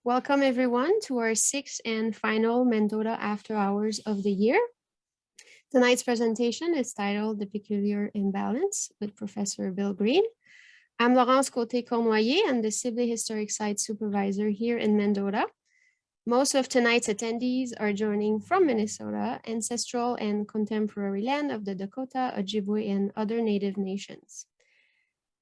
Welcome everyone to our sixth and final Mendota After Hours of the year. Tonight's presentation is titled The Peculiar Imbalance with Professor Bill Green. I'm Laurence Cote-Cournoyer and the Sibley Historic Site Supervisor here in Mendota. Most of tonight's attendees are joining from Minnesota, ancestral and contemporary land of the Dakota, Ojibwe, and other Native nations.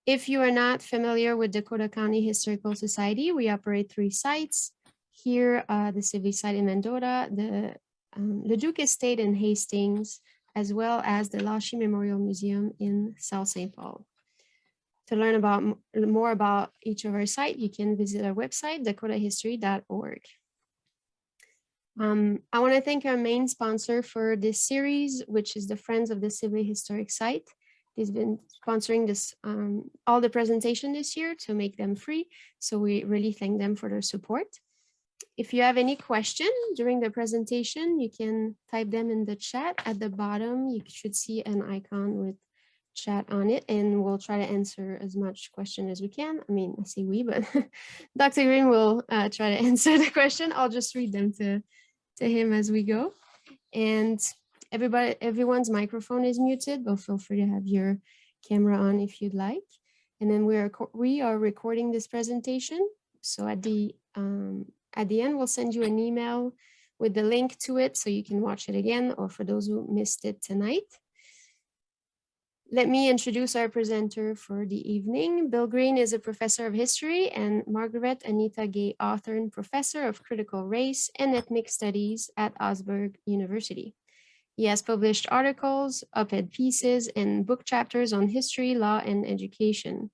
If you are not familiar with Dakota County Historical Society, we operate 3 sites. Here, the Sibley site in Mendota, the Leduc Estate in Hastings, as well as the Lashy Memorial Museum in South St. Paul. To learn more about each of our sites, you can visit our website, dakotahistory.org. I want to thank our main sponsor for this series, which is the Friends of the Sibley Historic Site. He's been sponsoring this all the presentation this year to make them free. So we really thank them for their support. If you have any question during the presentation, you can type them in the chat at the bottom. You should see an icon with chat on it, and we'll try to answer as much question as we can. I mean, I say we, but Dr. Green will try to answer the question. I'll just read them to him as we go. And everyone's microphone is muted, but feel free to have your camera on if you'd like. And then we are recording this presentation. So at the end, we'll send you an email with the link to it so you can watch it again, or for those who missed it tonight. Let me introduce our presenter for the evening. Bill Green is a professor of history and Margaret Anita Gay Hawthorne Professor of Critical Race and Ethnic Studies at Augsburg University. He has published articles, op-ed pieces, and book chapters on history, law, and education.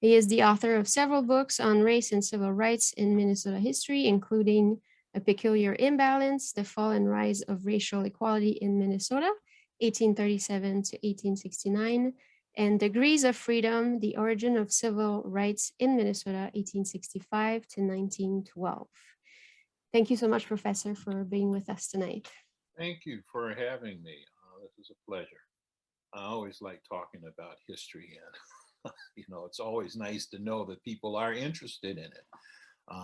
He is the author of several books on race and civil rights in Minnesota history, including A Peculiar Imbalance, The Fall and Rise of Racial Equality in Minnesota, 1837 to 1869, and Degrees of Freedom, The Origin of Civil Rights in Minnesota, 1865 to 1912. Thank you so much, Professor, for being with us tonight. Thank you for having me. This is a pleasure. I always like talking about history, and it's always nice to know that people are interested in it.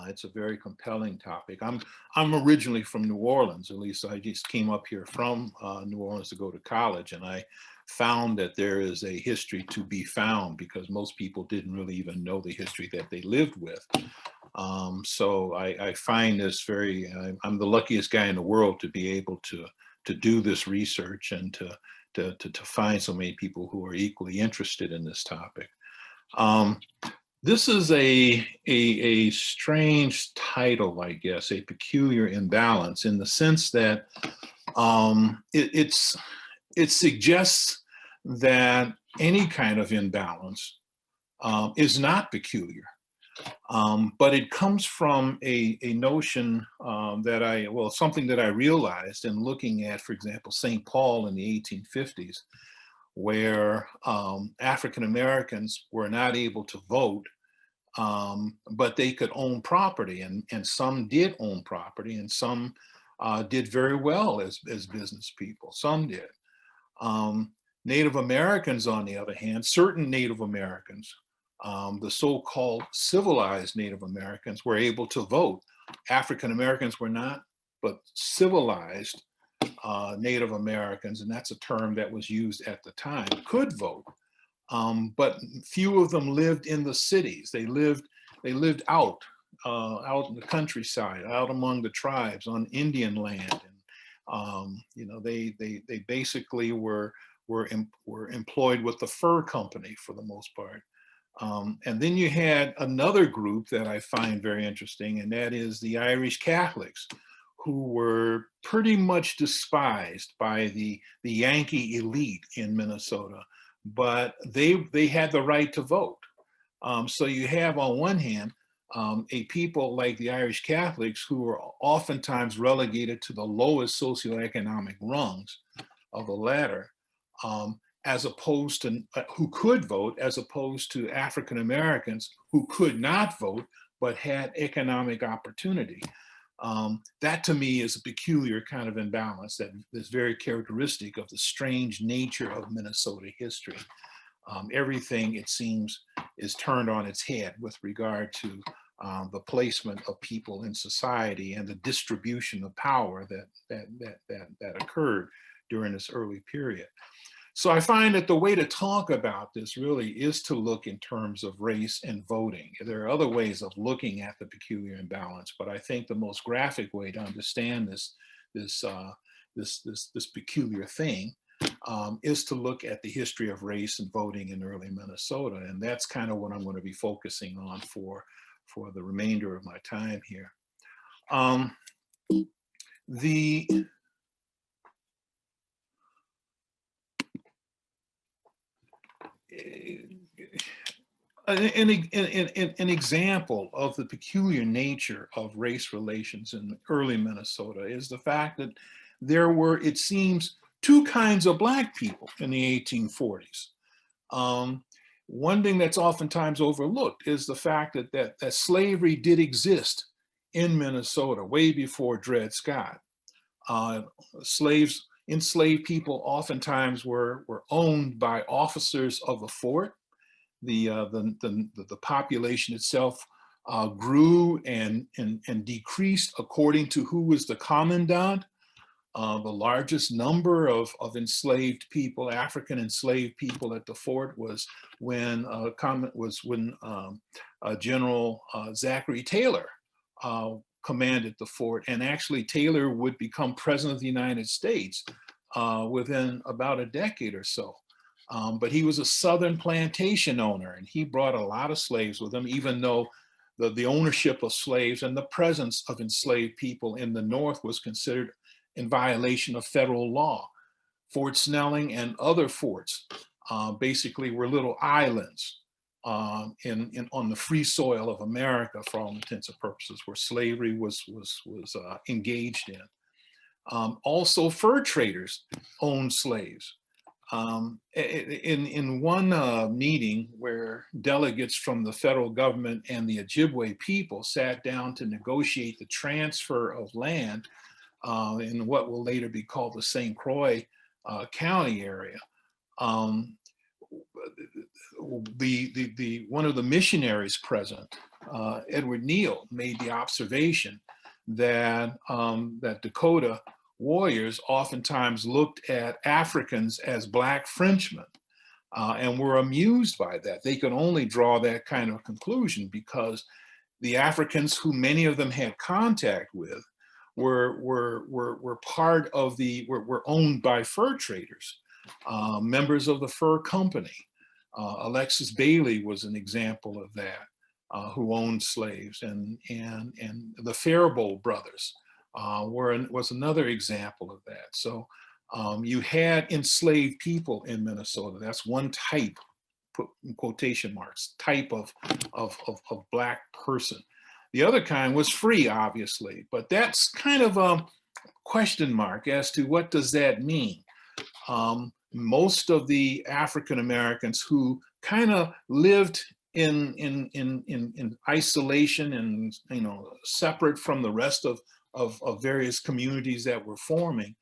It's a very compelling topic. I'm originally from New Orleans. At least I just came up here from New Orleans to go to college, and I found that there is a history to be found because most people didn't really even know the history that they lived with. So I find this I'm the luckiest guy in the world to be able to do this research and to find so many people who are equally interested in this topic. This is a strange title, I guess, A Peculiar Imbalance, in the sense that it suggests that any kind of imbalance is not peculiar. But it comes from a notion something that I realized in looking at, for example, St. Paul in the 1850s, where African Americans were not able to vote, but they could own property, and some did own property, and some did very well as business people. Some did. Native Americans, on the other hand, certain Native Americans, the so-called civilized Native Americans, were able to vote. African Americans were not, but civilized Native Americans, and that's a term that was used at the time, could vote. But few of them lived in the cities. They lived out in the countryside, out among the tribes on Indian land, and they basically were employed with the fur company for the most part. And then you had another group that I find very interesting, and that is the Irish Catholics, who were pretty much despised by the Yankee elite in Minnesota, but they had the right to vote. So you have, on one hand, a people like the Irish Catholics who were oftentimes relegated to the lowest socioeconomic rungs of the ladder, as opposed to who could vote, as opposed to African Americans who could not vote but had economic opportunity. That to me is a peculiar kind of imbalance that is very characteristic of the strange nature of Minnesota history. Everything, it seems, is turned on its head with regard to the placement of people in society and the distribution of power that occurred during this early period. So I find that the way to talk about this really is to look in terms of race and voting. There are other ways of looking at the peculiar imbalance, but I think the most graphic way to understand this peculiar thing is to look at the history of race and voting in early Minnesota. And that's kind of what I'm going to be focusing on for the remainder of my time here. An example of the peculiar nature of race relations in early Minnesota is the fact that there were, it seems, two kinds of Black people in the 1840s. One thing that's oftentimes overlooked is the fact that slavery did exist in Minnesota way before Dred Scott. Enslaved people oftentimes were owned by officers of the fort. The population itself grew and decreased according to who was the commandant. The largest number of enslaved people, African enslaved people at the fort, was when General Zachary Taylor commanded the fort, and actually Taylor would become president of the United States within about a decade or so. But he was a Southern plantation owner, and he brought a lot of slaves with him, even though the ownership of slaves and the presence of enslaved people in the North was considered in violation of federal law. Fort Snelling and other forts basically were little islands on the free soil of America, for all intents and purposes, where slavery was engaged in. Also, fur traders owned slaves. In one meeting where delegates from the federal government and the Ojibwe people sat down to negotiate the transfer of land in what will later be called the St. Croix County area, one of the missionaries present, Edward Neal, made the observation that Dakota warriors oftentimes looked at Africans as Black Frenchmen and were amused by that. They could only draw that kind of conclusion because the Africans, who many of them had contact with, were part of were owned by fur traders, members of the fur company. Alexis Bailey was an example of that, who owned slaves, and the Faribault brothers was another example of that. So you had enslaved people in Minnesota. That's one type, put in quotation marks, type of Black person. The other kind was free, obviously, but that's kind of a question mark as to what does that mean. Most of the African Americans who kind of lived in isolation and separate from the rest of various communities that were forming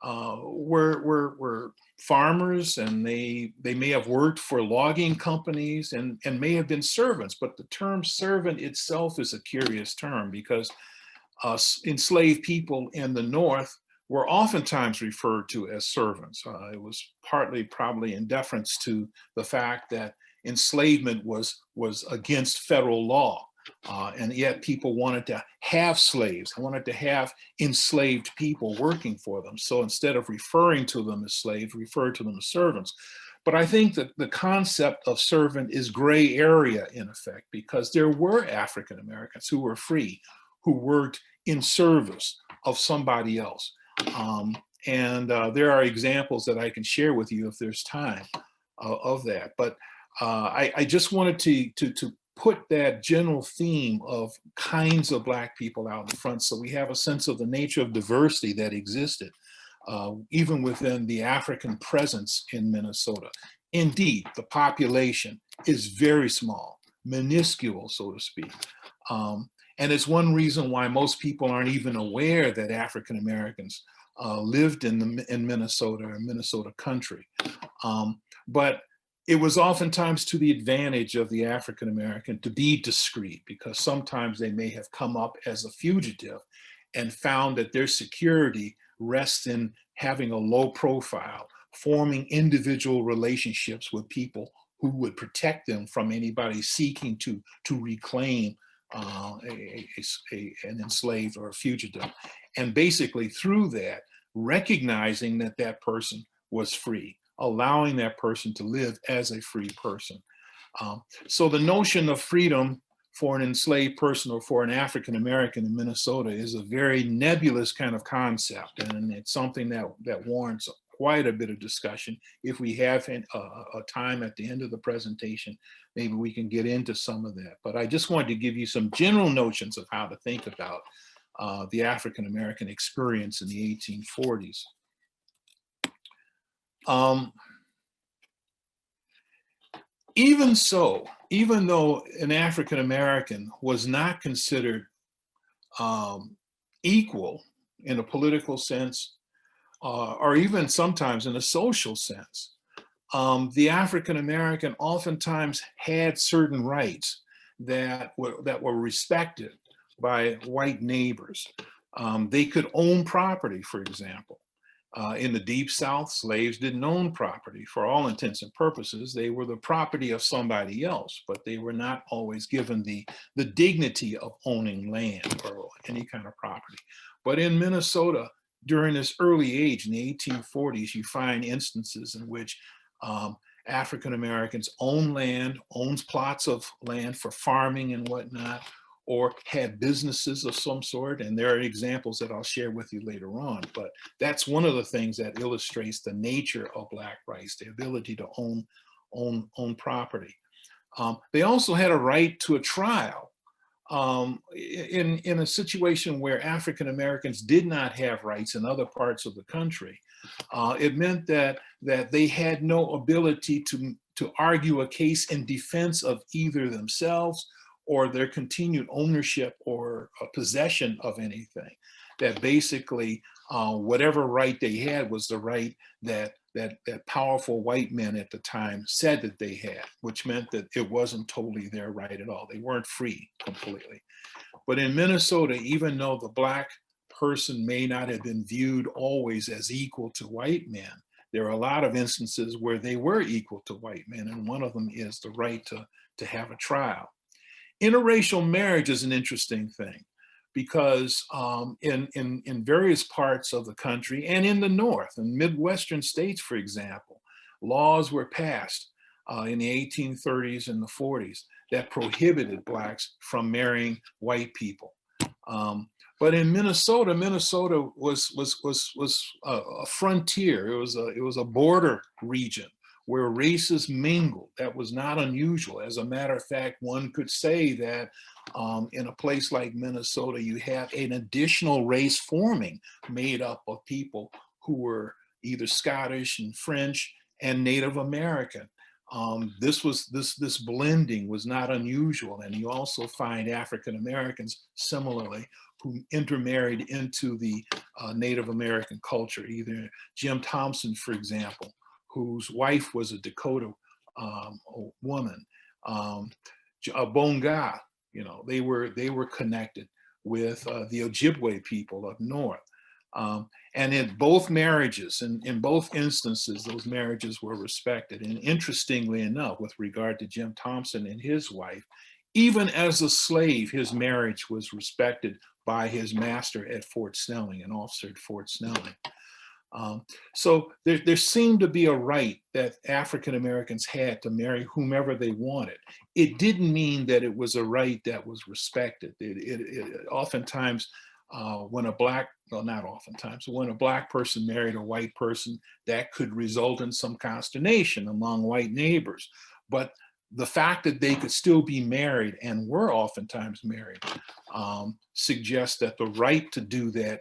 were farmers, and they may have worked for logging companies and may have been servants. But the term servant itself is a curious term, because enslaved people in the North were oftentimes referred to as servants. It was partly probably in deference to the fact that enslavement was against federal law. And yet people wanted to have slaves, wanted to have enslaved people working for them. So instead of referring to them as slaves, referred to them as servants. But I think that the concept of servant is gray area in effect, because there were African Americans who were free, who worked in service of somebody else. There are examples that I can share with you if there's time of that. But I just wanted to put that general theme of kinds of Black people out in front, so we have a sense of the nature of diversity that existed even within the African presence in Minnesota. Indeed, the population is very small, minuscule, so to speak. And it's one reason why most people aren't even aware that African Americans lived in Minnesota or Minnesota country. But it was oftentimes to the advantage of the African American to be discreet, because sometimes they may have come up as a fugitive and found that their security rests in having a low profile, forming individual relationships with people who would protect them from anybody seeking to reclaim an enslaved or a fugitive. And basically through that, recognizing that that person was free, allowing that person to live as a free person. So the notion of freedom for an enslaved person or for an African American in Minnesota is a very nebulous kind of concept, and it's something that warrants quite a bit of discussion. If we have a time at the end of the presentation, maybe we can get into some of that. But I just wanted to give you some general notions of how to think about the African American experience in the 1840s. Even so, even though an African American was not considered equal in a political sense, or even sometimes in a social sense, the African American oftentimes had certain rights that were respected by white neighbors. They could own property, for example. In the Deep South, slaves didn't own property. For all intents and purposes, they were the property of somebody else, but they were not always given the dignity of owning land or any kind of property. But in Minnesota, during this early age, in the 1840s, you find instances in which African Americans own land, owns plots of land for farming and whatnot, or had businesses of some sort. And there are examples that I'll share with you later on. But that's one of the things that illustrates the nature of Black rights, the ability to own property. They also had a right to a trial. In a situation where African Americans did not have rights in other parts of the country, it meant that they had no ability to argue a case in defense of either themselves or their continued ownership or possession of anything. That basically whatever right they had was the right that powerful white men at the time said that they had, which meant that it wasn't totally their right at all. They weren't free completely. But in Minnesota, even though the Black person may not have been viewed always as equal to white men, there are a lot of instances where they were equal to white men, and one of them is the right to have a trial. Interracial marriage is an interesting thing, because in various parts of the country and in the North and Midwestern states, for example, laws were passed in the 1830s and the 40s that prohibited Blacks from marrying white people. But in Minnesota, Minnesota was a frontier. It was a border region where races mingled. That was not unusual. As a matter of fact, one could say that in a place like Minnesota, you have an additional race forming made up of people who were either Scottish and French and Native American. This blending was not unusual. And you also find African Americans similarly who intermarried into the Native American culture, either Jim Thompson, for example, whose wife was a Dakota woman, Bonga, they were connected with the Ojibwe people up north. And in both marriages, in both instances, those marriages were respected. And interestingly enough, with regard to Jim Thompson and his wife, even as a slave, his marriage was respected by his master at Fort Snelling, an officer at Fort Snelling. So there seemed to be a right that African Americans had to marry whomever they wanted. It didn't mean that it was a right that was respected. Oftentimes, when a Black, well, not oftentimes, when a Black person married a white person, that could result in some consternation among white neighbors. But the fact that they could still be married and were oftentimes married suggests that the right to do that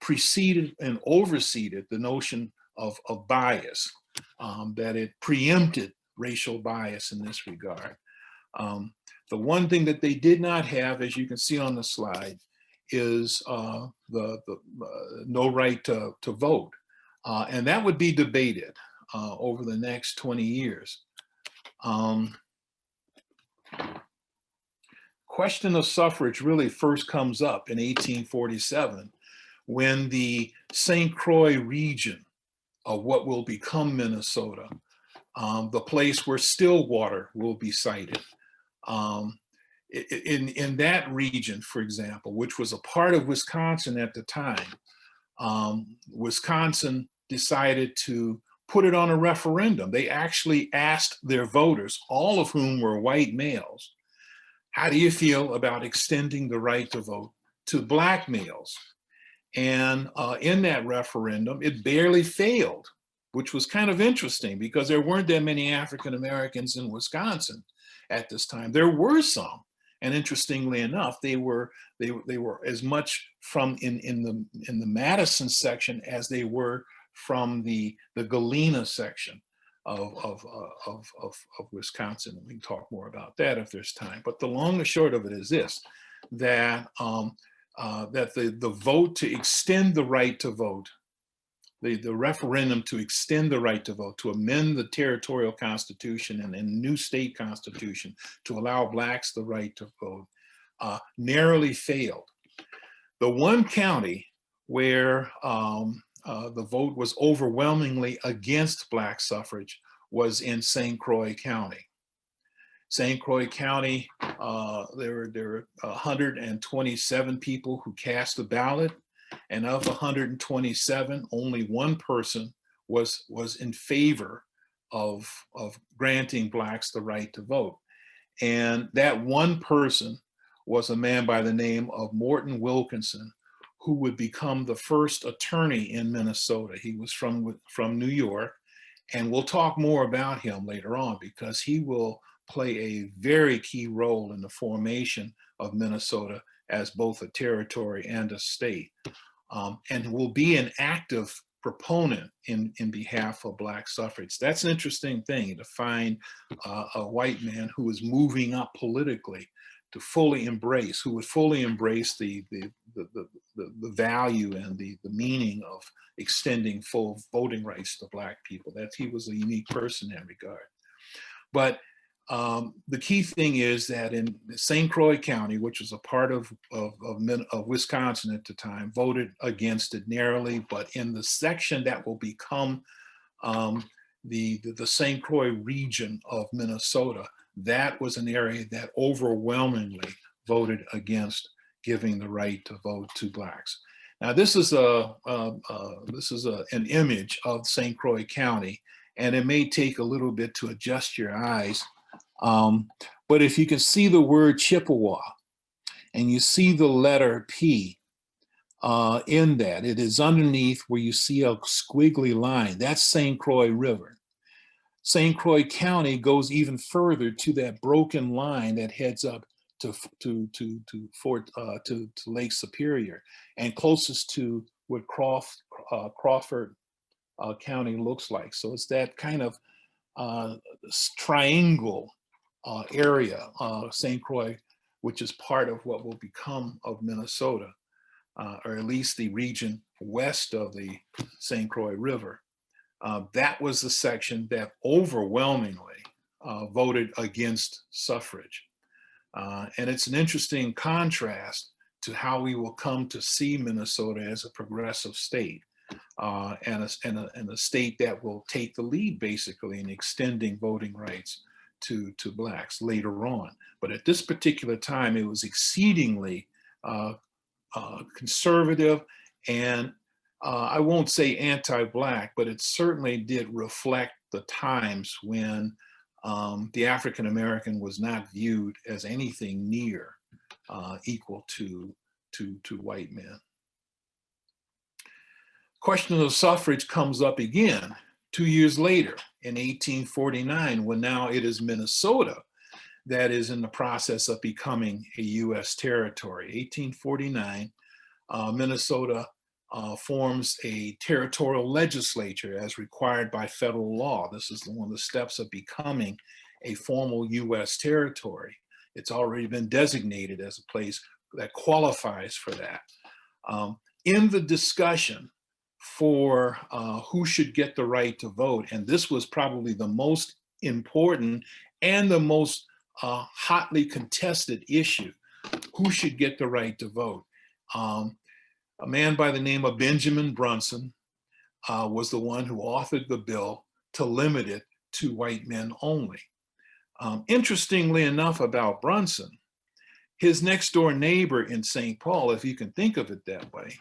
preceded and overseeded the notion of bias, that it preempted racial bias in this regard. The one thing that they did not have, as you can see on the slide, is the no right to vote. And that would be debated over the next 20 years. Um, question of suffrage really first comes up in 1847 when the St. Croix region of what will become Minnesota, the place where Stillwater will be sited. In that region, for example, which was a part of Wisconsin at the time, Wisconsin decided to put it on a referendum. They actually asked their voters, all of whom were white males, how do you feel about extending the right to vote to Black males? And in that referendum, it barely failed, which was kind of interesting because there weren't that many African Americans in Wisconsin at this time. There were some, and interestingly enough, they were as much from in the Madison section as they were from the Galena section of Wisconsin. We can talk more about that if there's time. But the long and short of it is this: that that the vote to extend the right to vote, the referendum to extend the right to vote, to amend the territorial constitution and new state constitution to allow Blacks the right to vote, narrowly failed. The one county where the vote was overwhelmingly against Black suffrage was in St. Croix County. St. Croix County, there were 127 people who cast a ballot, and of 127, only one person was in favor of granting Blacks the right to vote. And that one person was a man by the name of Morton Wilkinson, who would become the first attorney in Minnesota. He was from New York, and we'll talk more about him later on because he will play a very key role in the formation of Minnesota as both a territory and a state, and will be an active proponent in behalf of Black suffrage. That's an interesting thing, to find a white man who is moving up politically to fully embrace, who would fully embrace the value and the meaning of extending full voting rights to Black people. That he was a unique person in that regard. But the key thing is that in St. Croix County, which was a part of Wisconsin at the time, voted against it narrowly. But in the section that will become the St. Croix region of Minnesota, that was an area that overwhelmingly voted against giving the right to vote to Blacks. Now, this is an image of St. Croix County, and it may take a little bit to adjust your eyes. But if you can see the word Chippewa and you see the letter P in that, it is underneath where you see a squiggly line. That's St. Croix River. St. Croix County goes even further to that broken line that heads up to Lake Superior, and closest to what Crawford County looks like. So it's that kind of triangle area, St. Croix, which is part of what will become of Minnesota, or at least the region west of the St. Croix River. That was the section that overwhelmingly voted against suffrage. And it's an interesting contrast to how we will come to see Minnesota as a progressive state, and a state that will take the lead basically in extending voting rights to Blacks later on. But at this particular time, it was exceedingly conservative, and I won't say anti-Black, but it certainly did reflect the times when the African American was not viewed as anything near equal to white men. Question of suffrage comes up again 2 years later in 1849, when now it is Minnesota that is in the process of becoming a US territory. 1849, Minnesota forms a territorial legislature as required by federal law. This is one of the steps of becoming a formal US territory. It's already been designated as a place that qualifies for that. In the discussion for who should get the right to vote, and this was probably the most important and the most hotly contested issue: who should get the right to vote. A man by the name of Benjamin Brunson was the one who authored the bill to limit it to white men only. Interestingly enough about Brunson, his next door neighbor in St. Paul, if you can think of it that way,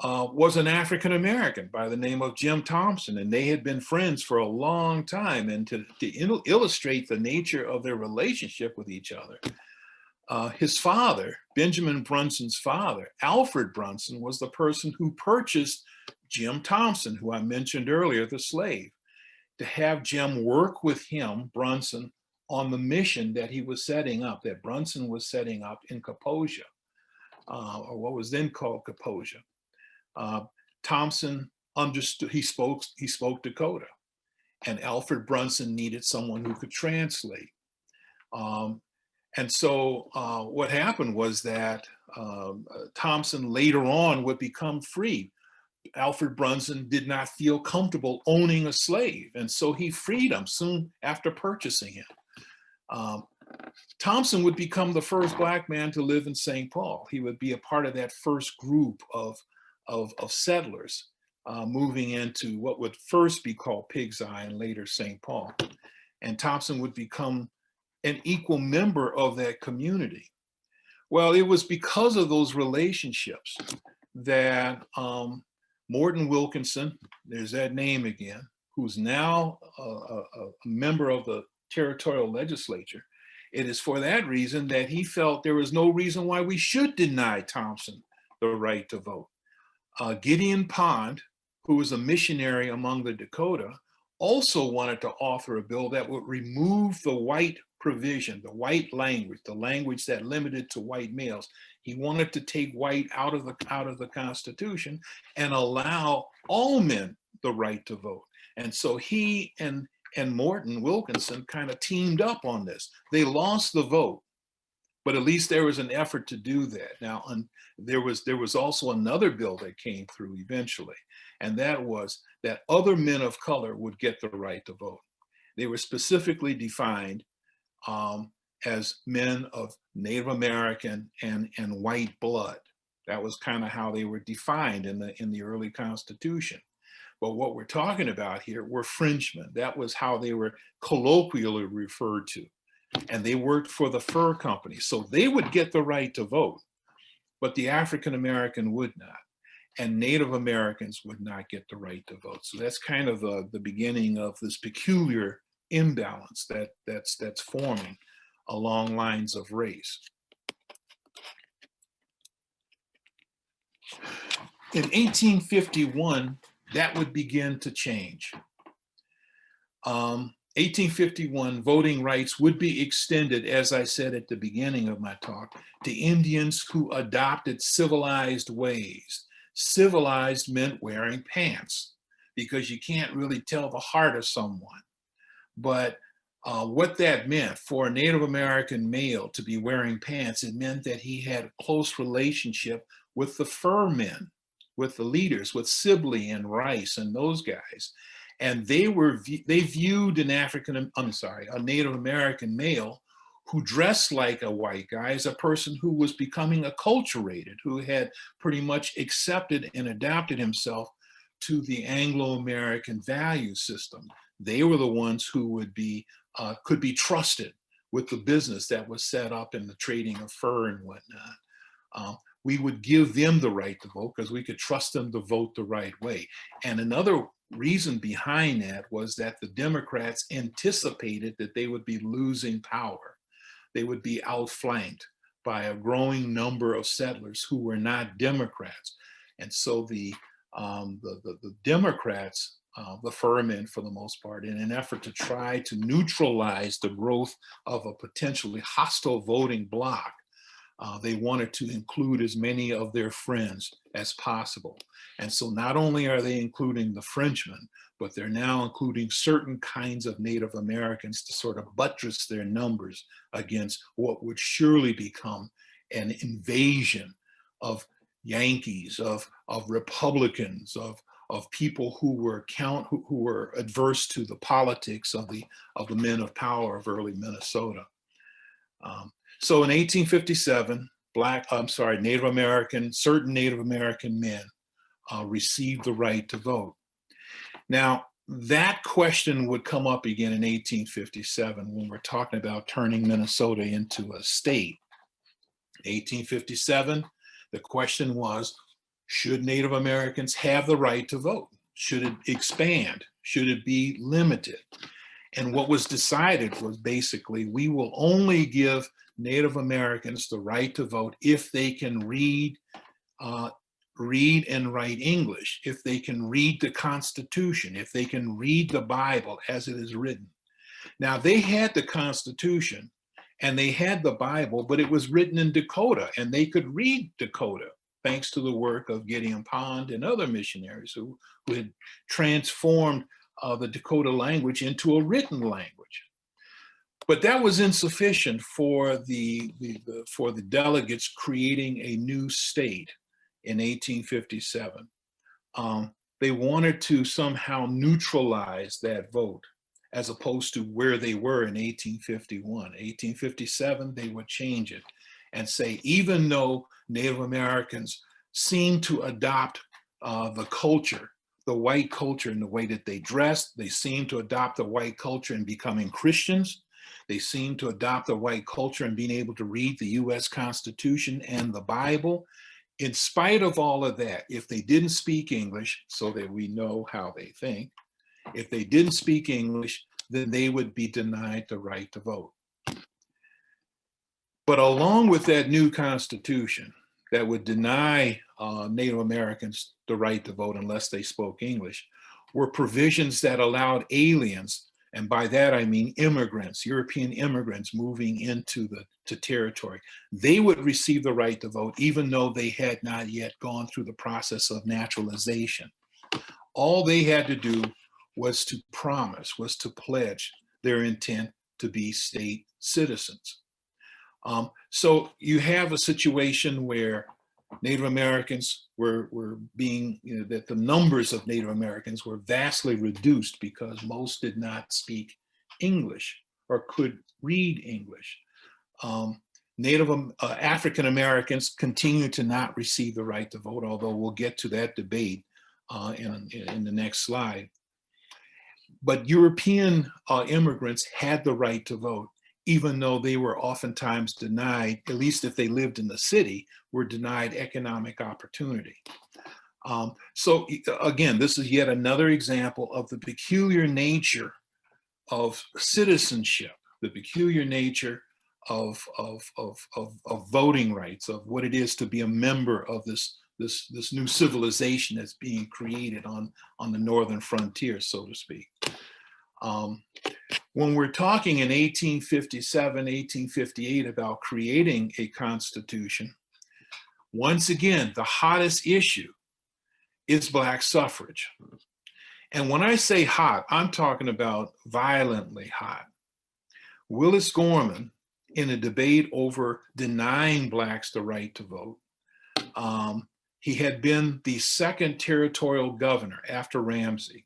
was an African American by the name of Jim Thompson, and they had been friends for a long time. And to illustrate the nature of their relationship with each other, his father, Benjamin Brunson's father, Alfred Brunson, was the person who purchased Jim Thompson, who I mentioned earlier, the slave, to have Jim work with him, Brunson, on the mission that he was setting up, that Brunson was setting up in Kaposia, or what was then called Kaposia. Thompson understood, he spoke Dakota, and Alfred Brunson needed someone who could translate. And so what happened was that Thompson later on would become free. Alfred Brunson did not feel comfortable owning a slave, and so he freed him soon after purchasing him. Thompson would become the first Black man to live in St. Paul. He would be a part of that first group of settlers moving into what would first be called Pig's Eye and later St. Paul. And Thompson would become an equal member of that community. Well, it was because of those relationships that Morton Wilkinson, there's that name again, who's now a member of the territorial legislature. It is for that reason that he felt there was no reason why we should deny Thompson the right to vote. Gideon Pond, who was a missionary among the Dakota, also wanted to author a bill that would remove the white provision, the white language, the language that limited to white males. He wanted to take white out of the Constitution and allow all men the right to vote. And so he and Morton Wilkinson kind of teamed up on this. They lost the vote, but at least there was an effort to do that. Now, there was also another bill that came through eventually, and that was that other men of color would get the right to vote. They were specifically defined as men of Native American and white blood. That was kind of how they were defined in the early Constitution. But what we're talking about here were Frenchmen. That was how they were colloquially referred to. And they worked for the fur company. So they would get the right to vote, but the African American would not. And Native Americans would not get the right to vote. So that's kind of the beginning of this peculiar imbalance that's forming along lines of race. In 1851, that would begin to change. 1851, voting rights would be extended, as I said at the beginning of my talk, to Indians who adopted civilized ways. Civilized meant wearing pants, because you can't really tell the heart of someone. But what that meant for a Native American male to be wearing pants, it meant that he had a close relationship with the fur men, with the leaders, with Sibley and Rice and those guys. And they viewed a Native American male who dressed like a white guy as a person who was becoming acculturated, who had pretty much accepted and adapted himself to the Anglo-American value system. They were the ones who would could be trusted with the business that was set up in the trading of fur and whatnot. We would give them the right to vote because we could trust them to vote the right way. And another reason behind that was that the Democrats anticipated that they would be losing power. They would be outflanked by a growing number of settlers who were not Democrats. And so the Democrats, the furmen for the most part, in an effort to try to neutralize the growth of a potentially hostile voting bloc, they wanted to include as many of their friends as possible. And so not only are they including the Frenchmen, but they're now including certain kinds of Native Americans to sort of buttress their numbers against what would surely become an invasion of Yankees, of Republicans, of people who were adverse to the politics of the men of power of early Minnesota. So in 1857, certain Native American men received the right to vote. Now, that question would come up again in 1857 when we're talking about turning Minnesota into a state. 1857, the question was, should Native Americans have the right to vote? Should it expand? Should it be limited? And what was decided was basically, we will only give Native Americans the right to vote if they can read and write English, if they can read the Constitution, if they can read the Bible as it is written. Now, they had the Constitution and they had the Bible, but it was written in Dakota, and they could read Dakota thanks to the work of Gideon Pond and other missionaries who had transformed the Dakota language into a written language. But that was insufficient for the delegates creating a new state in 1857. They wanted to somehow neutralize that vote as opposed to where they were in 1851. 1857, they would change it and say, even though Native Americans seemed to adopt the culture, the white culture in the way that they dressed, they seemed to adopt the white culture in becoming Christians, they seemed to adopt the white culture in being able to read the US Constitution and the Bible. In spite of all of that, if they didn't speak English, so that we know how they think, if they didn't speak English, then they would be denied the right to vote. But along with that new Constitution that would deny Native Americans the right to vote unless they spoke English, were provisions that allowed aliens, and by that I mean immigrants, European immigrants moving into the territory, they would receive the right to vote even though they had not yet gone through the process of naturalization. All they had to do was to promise, was to pledge their intent to be state citizens. So you have a situation where Native Americans were being, that the numbers of Native Americans were vastly reduced because most did not speak English or could read English. African Americans continue to not receive the right to vote, although we'll get to that debate in the next slide. But European immigrants had the right to vote, even though they were oftentimes denied, at least if they lived in the city, were denied economic opportunity. So again, this is yet another example of the peculiar nature of citizenship, the peculiar nature of voting rights, of what it is to be a member of this new civilization that's being created on the northern frontier, so to speak. When we're talking in 1857, 1858 about creating a constitution, once again, the hottest issue is Black suffrage. And when I say hot, I'm talking about violently hot. Willis Gorman, in a debate over denying Blacks the right to vote, he had been the second territorial governor after Ramsey.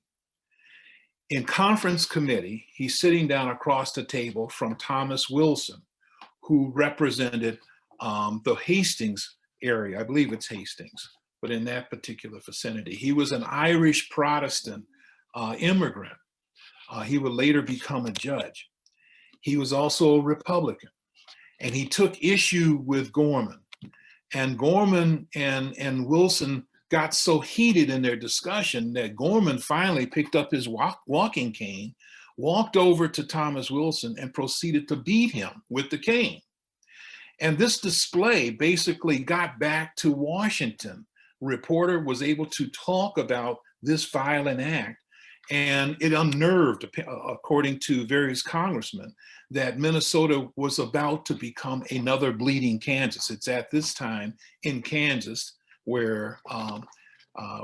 In conference committee, he's sitting down across the table from Thomas Wilson, who represented the Hastings area. I believe it's Hastings, but in that particular vicinity. He was an Irish Protestant immigrant. He would later become a judge. He was also a Republican, and he took issue with Gorman. And Gorman and Wilson got so heated in their discussion that Gorman finally picked up his walking cane, walked over to Thomas Wilson, and proceeded to beat him with the cane. And this display basically got back to Washington. A reporter was able to talk about this violent act, and it unnerved, according to various congressmen, that Minnesota was about to become another bleeding Kansas. It's at this time in Kansas where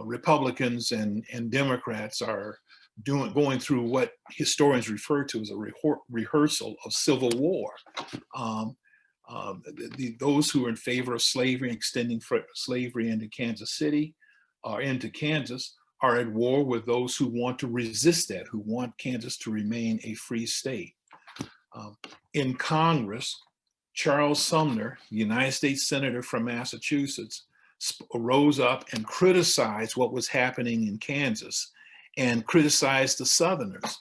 Republicans and Democrats are going through what historians refer to as a rehearsal of civil war. Those who are in favor of slavery, extending slavery into Kansas City, or into Kansas, are at war with those who want to resist that, who want Kansas to remain a free state. In Congress, Charles Sumner, United States Senator from Massachusetts, rose up and criticized what was happening in Kansas and criticized the Southerners.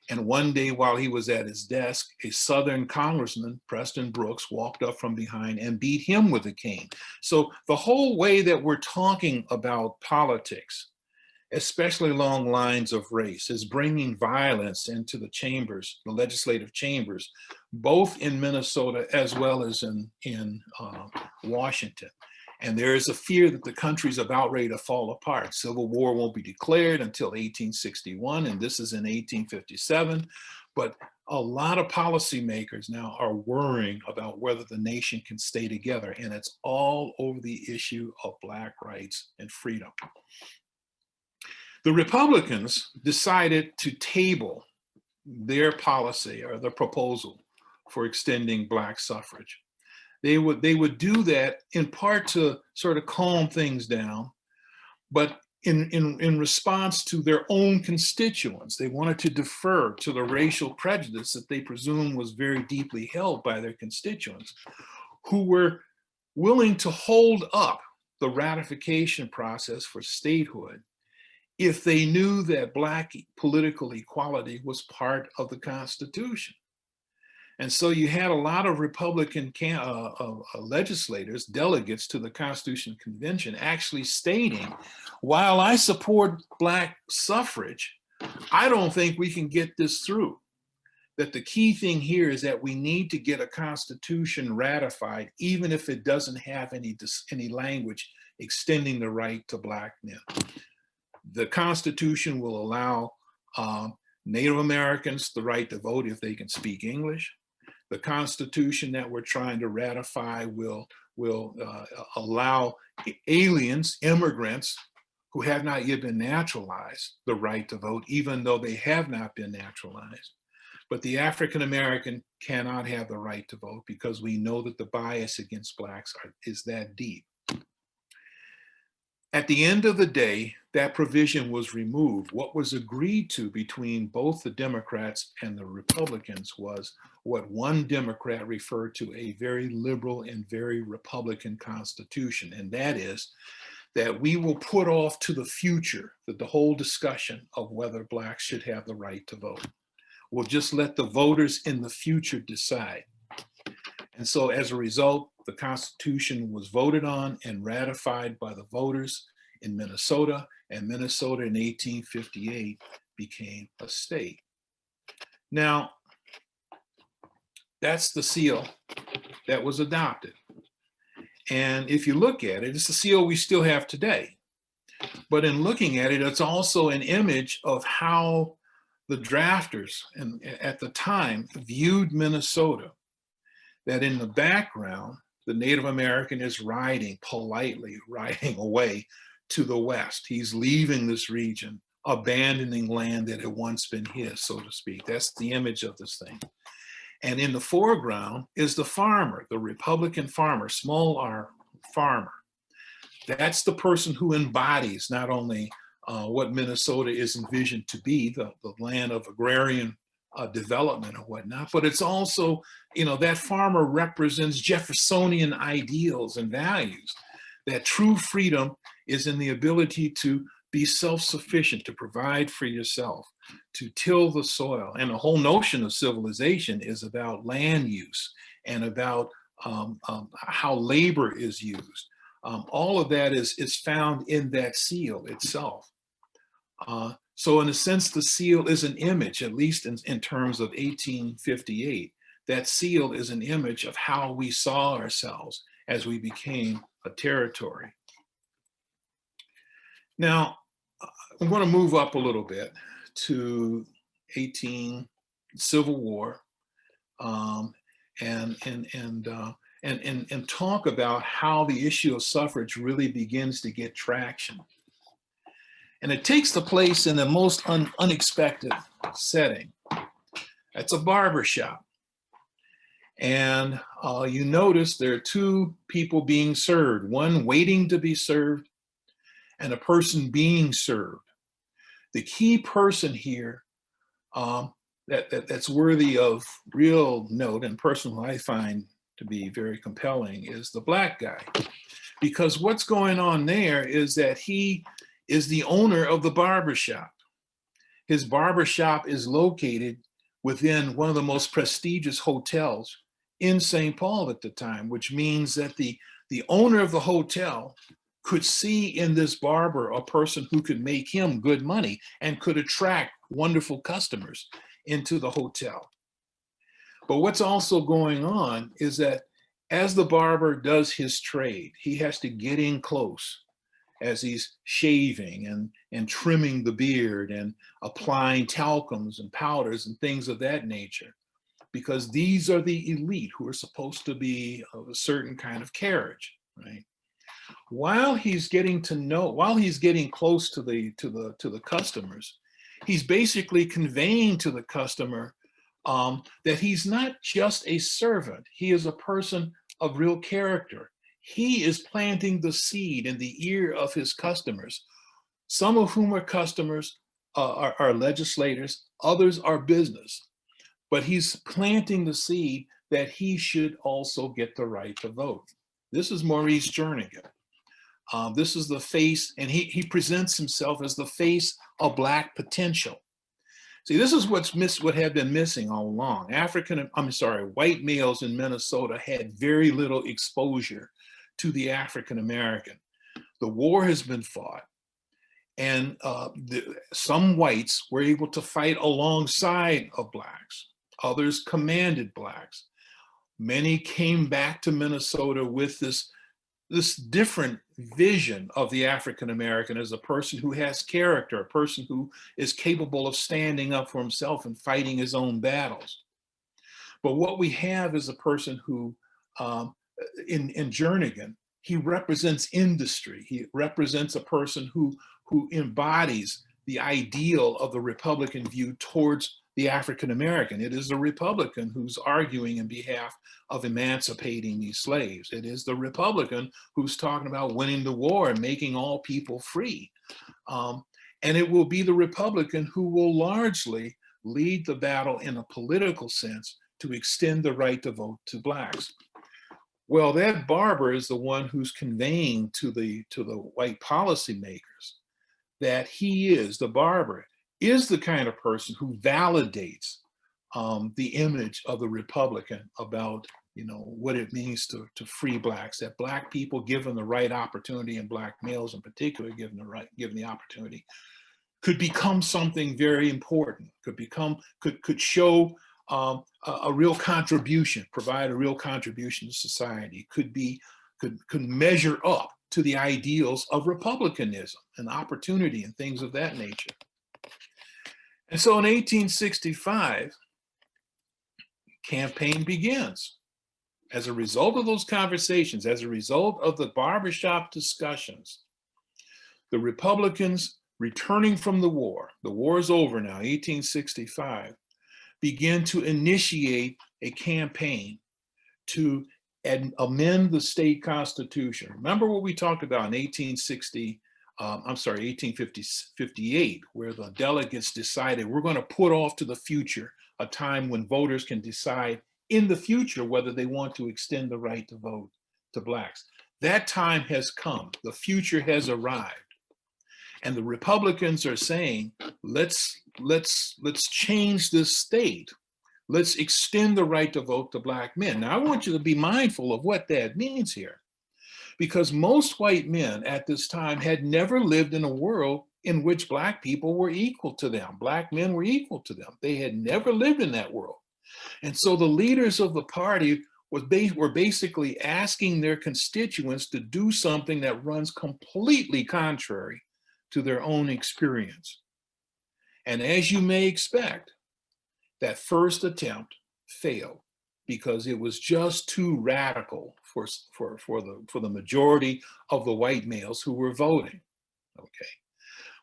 And one day while he was at his desk, a Southern congressman, Preston Brooks, walked up from behind and beat him with a cane. So the whole way that we're talking about politics, especially along lines of race, is bringing violence into the chambers, the legislative chambers, both in Minnesota as well as in Washington. And there is a fear that the country's about ready to fall apart. Civil War won't be declared until 1861, and this is in 1857. But a lot of policymakers now are worrying about whether the nation can stay together, and it's all over the issue of Black rights and freedom. The Republicans decided to table their policy or the proposal for extending Black suffrage. They would do that in part to sort of calm things down, but in response to their own constituents. They wanted to defer to the racial prejudice that they presumed was very deeply held by their constituents, who were willing to hold up the ratification process for statehood if they knew that Black political equality was part of the Constitution. And so you had a lot of Republican legislators, delegates to the Constitution Convention, actually stating, while I support Black suffrage, I don't think we can get this through. That the key thing here is that we need to get a Constitution ratified, even if it doesn't have any language extending the right to Black men. The Constitution will allow Native Americans the right to vote if they can speak English. The Constitution that we're trying to ratify will allow aliens, immigrants who have not yet been naturalized, the right to vote, even though they have not been naturalized. But the African American cannot have the right to vote because we know that the bias against Blacks is that deep. At the end of the day, that provision was removed. What was agreed to between both the Democrats and the Republicans was what one Democrat referred to a very liberal and very Republican Constitution. And that is that we will put off to the future the whole discussion of whether Blacks should have the right to vote. We'll just let the voters in the future decide. And so as a result, the Constitution was voted on and ratified by the voters in Minnesota, and Minnesota in 1858 became a state. Now, that's the seal that was adopted. And if you look at it, it's the seal we still have today. But in looking at it, it's also an image of how the drafters at the time viewed Minnesota. That in the background, the Native American is politely riding away to the west. He's leaving this region, abandoning land that had once been his, so to speak. That's the image of this thing. And in the foreground is the farmer, the Republican farmer, small r farmer. That's the person who embodies not only what Minnesota is envisioned to be, the land of agrarian development and whatnot, but it's also, that farmer represents Jeffersonian ideals and values, that true freedom is in the ability to be self-sufficient, to provide for yourself, to till the soil. And the whole notion of civilization is about land use and about how labor is used. All of that is found in that seal itself. So in a sense, the seal is an image, at least in terms of 1858. That seal is an image of how we saw ourselves as we became a territory. Now, I'm going to move up a little bit to Civil War, and talk about how the issue of suffrage really begins to get traction. And it takes the place in the most unexpected setting. It's a barber shop. And you notice there are two people being served, one waiting to be served and a person being served. The key person here that's worthy of real note and person who I find to be very compelling is the black guy. Because what's going on there is that he is the owner of the barbershop. His barbershop is located within one of the most prestigious hotels in St. Paul at the time, which means that the owner of the hotel could see in this barber a person who could make him good money and could attract wonderful customers into the hotel. But what's also going on is that as the barber does his trade, he has to get in close as he's shaving and trimming the beard and applying talcums and powders and things of that nature, because these are the elite who are supposed to be of a certain kind of carriage, right? While he's getting close to the customers, he's basically conveying to the customer that he's not just a servant. He is a person of real character. He is planting the seed in the ear of his customers, some of whom are customers, are legislators, others are business. But he's planting the seed that he should also get the right to vote. This is Maurice Jernigan. This is the face, and he presents himself as the face of Black potential. See, this is what had been missing all along. White males in Minnesota had very little exposure to the African American. The war has been fought, and some whites were able to fight alongside of Blacks. Others commanded Blacks. Many came back to Minnesota with this different vision of the African American as a person who has character, a person who is capable of standing up for himself and fighting his own battles. But what we have is a person who, in Jernigan, he represents industry. He represents a person who embodies the ideal of the Republican view towards the African American. It is the Republican who's arguing in behalf of emancipating these slaves. It is the Republican who's talking about winning the war and making all people free. And it will be the Republican who will largely lead the battle in a political sense to extend the right to vote to Blacks. Well, that barber is the one who's conveying to the white policymakers that the barber is the kind of person who validates the image of the Republican about, what it means to free Blacks, that Black people given the right opportunity, and Black males in particular given the opportunity, could become something very important, could show a real contribution, provide a real contribution to society, could measure up to the ideals of republicanism and opportunity and things of that nature. And so in 1865, campaign begins. As a result of those conversations, as a result of the barbershop discussions, the Republicans returning from the war is over now, 1865, begin to initiate a campaign to amend the state constitution. Remember what we talked about in 1858, where the delegates decided we're going to put off to the future a time when voters can decide in the future whether they want to extend the right to vote to Blacks. That time has come. The future has arrived. And the Republicans are saying, let's change this state. Let's extend the right to vote to Black men. Now, I want you to be mindful of what that means here, because most white men at this time had never lived in a world in which Black people were equal to them. Black men were equal to them. They had never lived in that world. And so the leaders of the party were basically asking their constituents to do something that runs completely contrary to their own experience. And as you may expect, that first attempt failed because it was just too radical for the majority of the white males who were voting. Okay.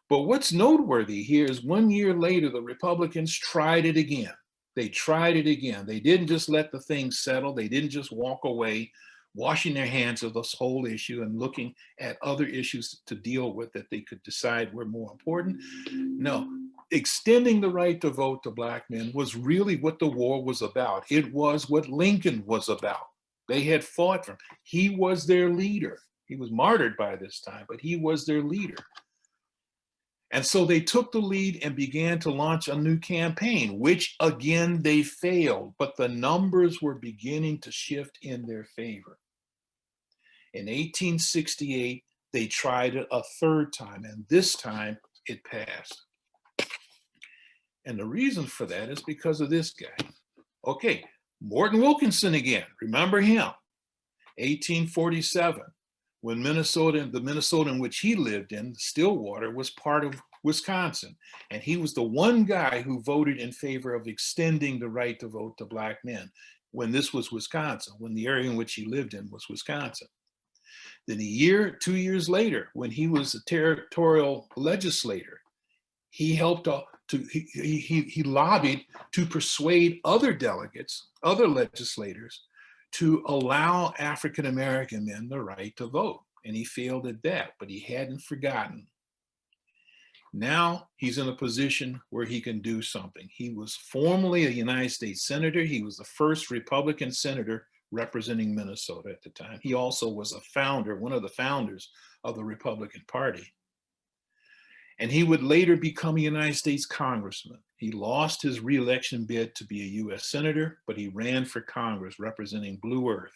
But what's noteworthy here is 1 year later, the Republicans tried it again. They tried it again. They didn't just let the thing settle. They didn't just walk away washing their hands of this whole issue and looking at other issues to deal with that they could decide were more important. No, extending the right to vote to Black men was really what the war was about. It was what Lincoln was about. They had fought for him. He was their leader. He was martyred by this time, but he was their leader. And so they took the lead and began to launch a new campaign, which again, they failed, but the numbers were beginning to shift in their favor. In 1868, they tried it a third time, and this time it passed. And the reason for that is because of this guy. Okay, Morton Wilkinson again, remember him, 1847. When the Minnesota in which he lived in, Stillwater, was part of Wisconsin. And he was the one guy who voted in favor of extending the right to vote to Black men when this was Wisconsin, when the area in which he lived in was Wisconsin. Then 2 years later, when he was a territorial legislator, he helped he lobbied to persuade other delegates, other legislators, to allow African-American men the right to vote. And he failed at that, but he hadn't forgotten. Now he's in a position where he can do something. He was formerly a United States Senator. He was the first Republican senator representing Minnesota at the time. He also was a founder, one of the founders of the Republican Party. And he would later become a United States congressman. He lost his re-election bid to be a US senator, but he ran for Congress representing Blue Earth.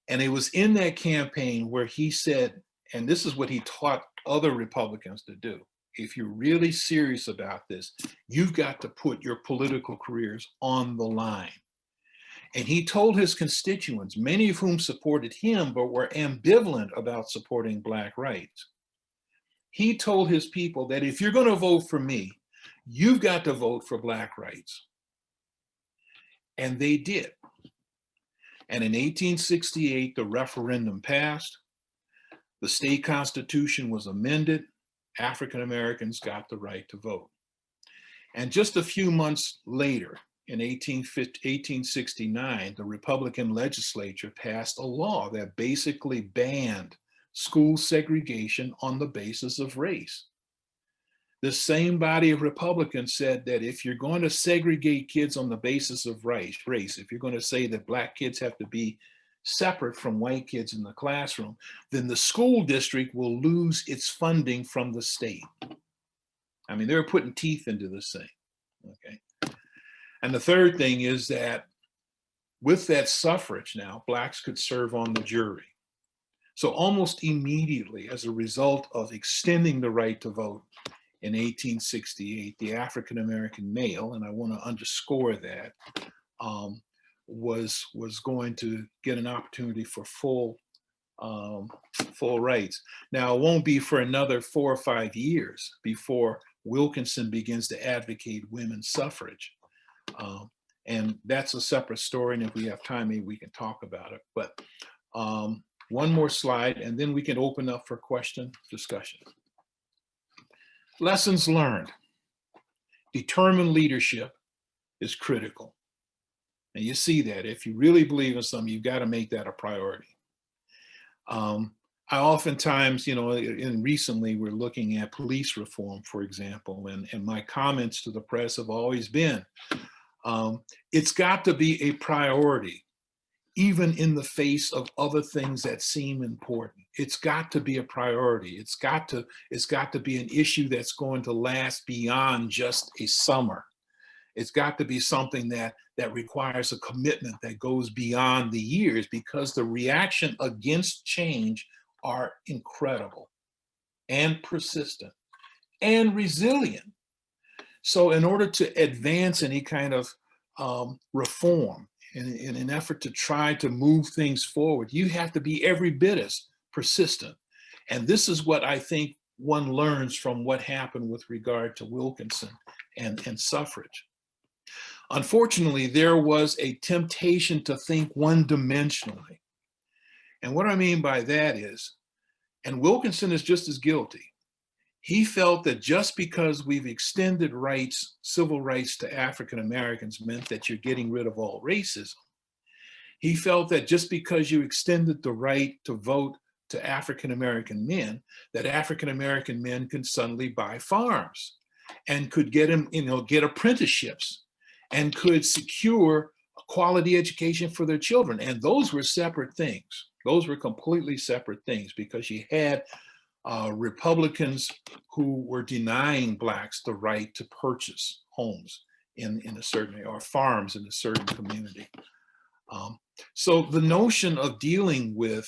And it was in that campaign where he said, and this is what he taught other Republicans to do: if you're really serious about this, you've got to put your political careers on the line. And he told his constituents, many of whom supported him but were ambivalent about supporting Black rights, he told his people that if you're going to vote for me, you've got to vote for Black rights. And they did. And in 1868, the referendum passed. The state constitution was amended. African Americans got the right to vote. And just a few months later, in 1869, the Republican legislature passed a law that basically banned school segregation on the basis of race. The same body of Republicans said that if you're going to segregate kids on the basis of race, if you're going to say that Black kids have to be separate from white kids in the classroom, then the school district will lose its funding from the state. I mean, they're putting teeth into this thing, okay? And the third thing is that with that suffrage now, Blacks could serve on the jury. So almost immediately, as a result of extending the right to vote in 1868, the African-American male, and I want to underscore that, was going to get an opportunity for full rights. Now, it won't be for another 4 or 5 years before Wilkinson begins to advocate women's suffrage. And that's a separate story, and if we have time, maybe we can talk about it. But one more slide, and then we can open up for discussion. Lessons learned. Determined leadership is critical. And you see that if you really believe in something, you've got to make that a priority. I oftentimes, and recently we're looking at police reform, for example, and my comments to the press have always been, it's got to be a priority, even in the face of other things that seem important. It's got to be a priority. It's got to be an issue that's going to last beyond just a summer. It's got to be something that requires a commitment that goes beyond the years, because the reaction against change are incredible and persistent and resilient. So in order to advance any kind of reform, in an effort to try to move things forward, you have to be every bit as persistent. And this is what I think one learns from what happened with regard to Wilkinson and suffrage. Unfortunately, there was a temptation to think one-dimensionally. And what I mean by that is, and Wilkinson is just as guilty, he felt that just because we've extended rights, civil rights to African Americans, meant that you're getting rid of all racism. He felt that just because you extended the right to vote to African-American men, that African-American men could suddenly buy farms and could get them, get apprenticeships and could secure a quality education for their children. And those were separate things. Those were completely separate things, because you had Republicans who were denying blacks the right to purchase homes in a certain area, or farms in a certain community. So the notion of dealing with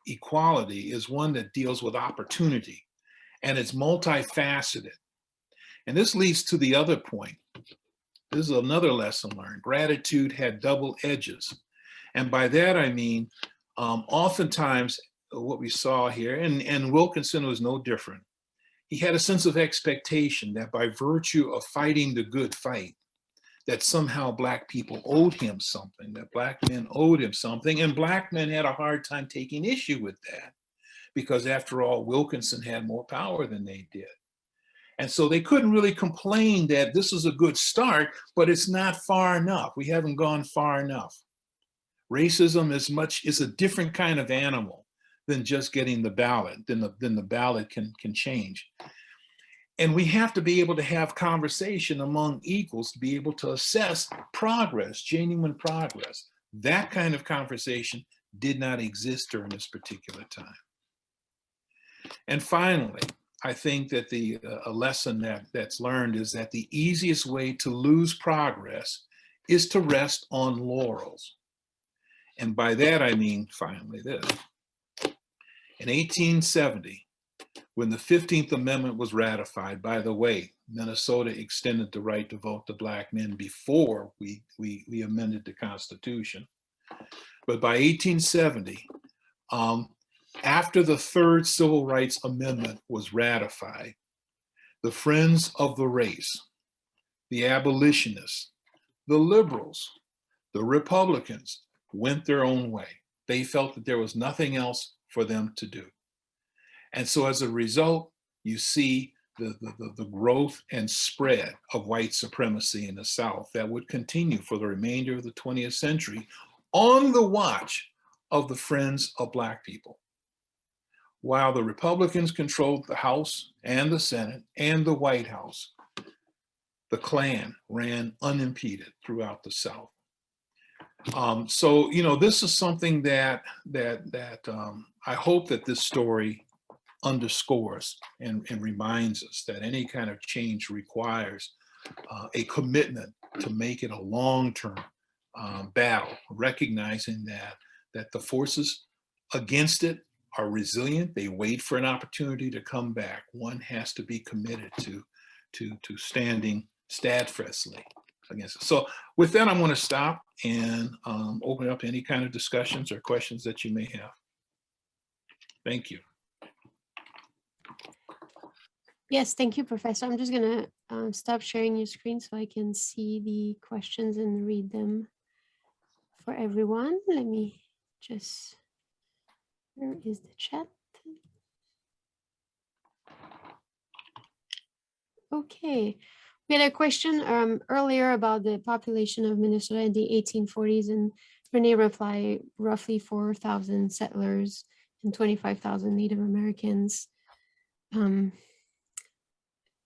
equality is one that deals with opportunity, and it's multifaceted. And this leads to the other point. This is another lesson learned. Gratitude had double edges. And by that I mean, oftentimes what we saw here, and Wilkinson was no different, he had a sense of expectation that by virtue of fighting the good fight, that somehow black people owed him something, that black men owed him something, and black men had a hard time taking issue with that, because after all, Wilkinson had more power than they did. And so they couldn't really complain that this is a good start, but it's not far enough. We haven't gone far enough. Racism is a different kind of animal than just getting the ballot, then the ballot can change. And we have to be able to have conversation among equals to be able to assess progress, genuine progress. That kind of conversation did not exist during this particular time. And finally, I think that a lesson that's learned is that the easiest way to lose progress is to rest on laurels. And by that I mean, finally, this. In 1870, when the 15th Amendment was ratified, by the way, Minnesota extended the right to vote to black men before we amended the Constitution. But by 1870, after the third Civil Rights Amendment was ratified, the Friends of the Race, the abolitionists, the liberals, the Republicans went their own way. They felt that there was nothing else for them to do. And so as a result, you see the growth and spread of white supremacy in the South that would continue for the remainder of the 20th century on the watch of the Friends of Black people. While the Republicans controlled the House and the Senate and the White House, the Klan ran unimpeded throughout the South. So, this is something that I hope that this story underscores and reminds us that any kind of change requires a commitment to make it a long-term battle, recognizing that the forces against it are resilient. They wait for an opportunity to come back. One has to be committed to standing steadfastly against it. So with that, I'm going to stop and open up any kind of discussions or questions that you may have. Thank you. Yes, thank you, Professor. I'm just going to stop sharing your screen so I can see the questions and read them for everyone. Let me just, where is the chat? Okay, we had a question earlier about the population of Minnesota in the 1840s, and Renee replied roughly 4,000 settlers and 25,000 Native Americans.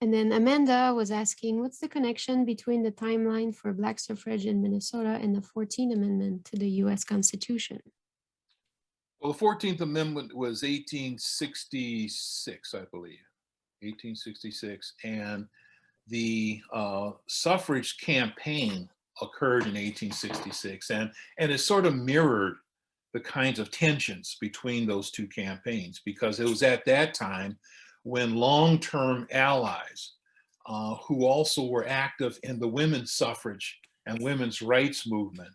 And then Amanda was asking, what's the connection between the timeline for Black suffrage in Minnesota and the 14th Amendment to the US Constitution? Well, the 14th Amendment was 1866, I believe, 1866. And the suffrage campaign occurred in 1866. And it sort of mirrored the kinds of tensions between those two campaigns, because it was at that time when long-term allies who also were active in the women's suffrage and women's rights movement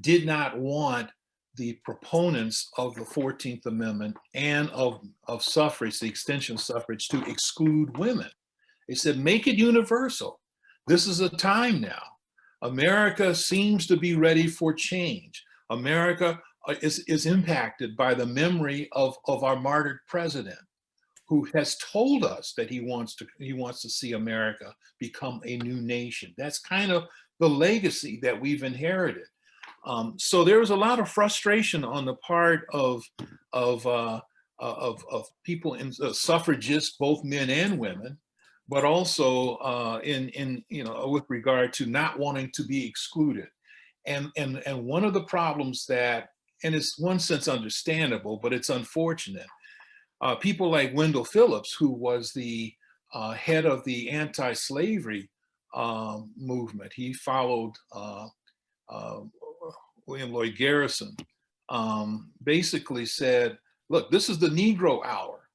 did not want the proponents of the 14th Amendment and of suffrage, the extension of suffrage, to exclude women. They said, make it universal. This is a time now. America seems to be ready for change. America is impacted by the memory of our martyred president, who has told us that he wants to see America become a new nation. That's kind of the legacy that we've inherited. So there was a lot of frustration on the part of people in suffragists, both men and women, but also in with regard to not wanting to be excluded. And one of the problems that, and it's one sense understandable, but it's unfortunate, people like Wendell Phillips, who was the head of the anti-slavery movement, he followed William Lloyd Garrison, basically said, look, this is the Negro hour.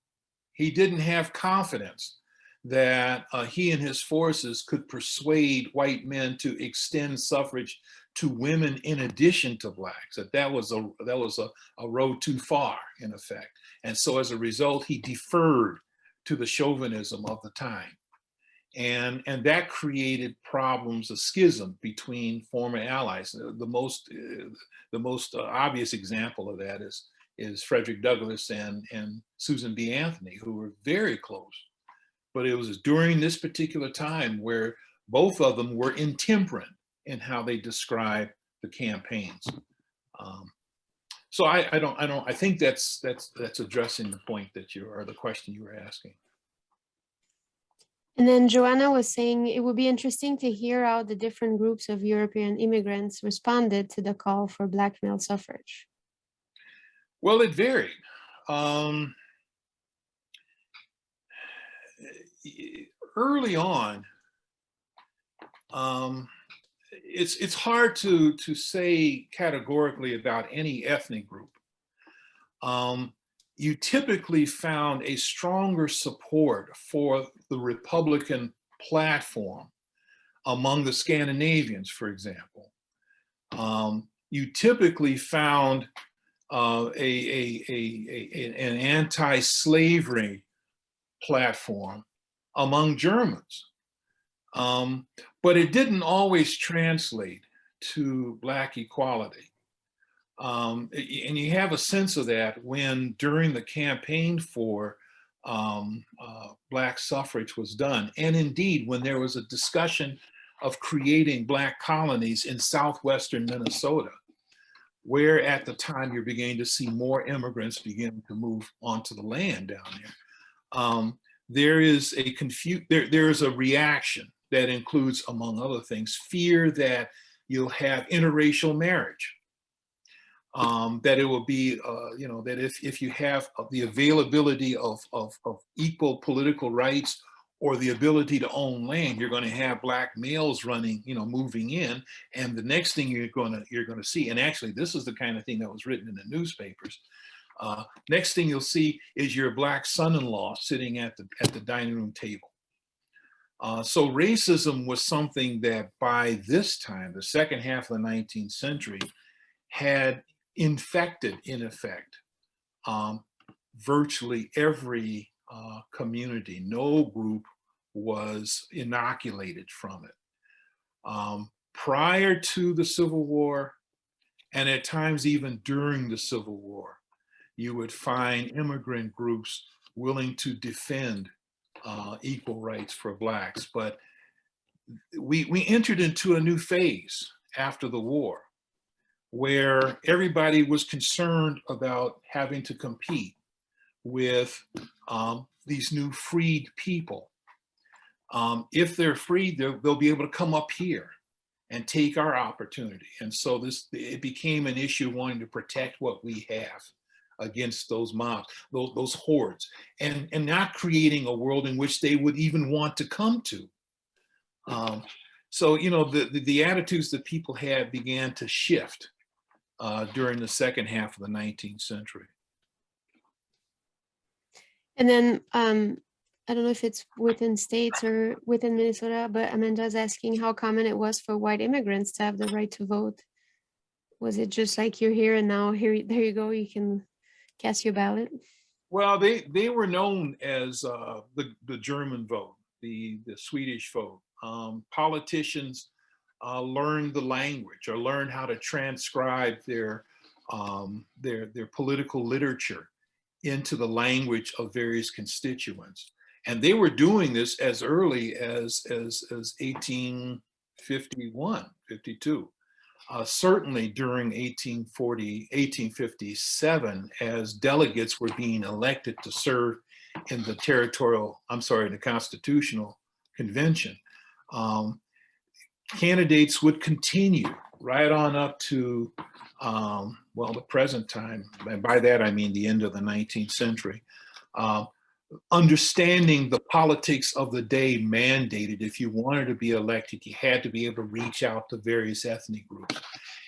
He didn't have confidence that he and his forces could persuade white men to extend suffrage to women in addition to blacks, that was a road too far, in effect. And so as a result, he deferred to the chauvinism of the time. And that created problems, a schism between former allies. The most obvious example of that is Frederick Douglass and Susan B. Anthony, who were very close. But it was during this particular time where both of them were intemperate in how they described the campaigns. So I think that's addressing the point that or the question you were asking. And then Joanna was saying it would be interesting to hear how the different groups of European immigrants responded to the call for Black male suffrage. Well, it varied. Early on, it's hard to say categorically about any ethnic group. You typically found a stronger support for the Republican platform among the Scandinavians, for example. You typically found an anti-slavery platform among Germans. But it didn't always translate to Black equality. And you have a sense of that when during the campaign for Black suffrage was done. And indeed, when there was a discussion of creating Black colonies in southwestern Minnesota, where at the time you're beginning to see more immigrants begin to move onto the land down there. There is a reaction that includes, among other things, fear that you'll have interracial marriage. That it will be, that if you have the availability of equal political rights or the ability to own land, you're going to have Black males running, moving in, and the next thing you're going to see, and actually this is the kind of thing that was written in the newspapers. Next thing you'll see is your Black son-in-law sitting at the dining room table. So racism was something that by this time, the second half of the 19th century, had infected, in effect, virtually every community. No group was inoculated from it. Prior to the Civil War, and at times even during the Civil War, you would find immigrant groups willing to defend equal rights for Blacks. But we entered into a new phase after the war, where everybody was concerned about having to compete with these new freed people. If they're freed, they'll be able to come up here and take our opportunity. And so it became an issue wanting to protect what we have against those mobs, those hordes, and not creating a world in which they would even want to come to. So, the attitudes that people had began to shift during the second half of the 19th century. And then I don't know if it's within states or within Minnesota, but Amanda's asking how common it was for white immigrants to have the right to vote. Was it just like you're here and now there you go, you can cast your ballot? Well, they were known as the German vote, the Swedish vote. Politicians learned the language or learned how to transcribe their political literature into the language of various constituents. And they were doing this as early as 1851, 52. certainly during 1857, as delegates were being elected to serve in the the Constitutional Convention, candidates would continue right on up to, well, the present time. And by that, I mean the end of the 19th century. Understanding the politics of the day mandated if you wanted to be elected, you had to be able to reach out to various ethnic groups.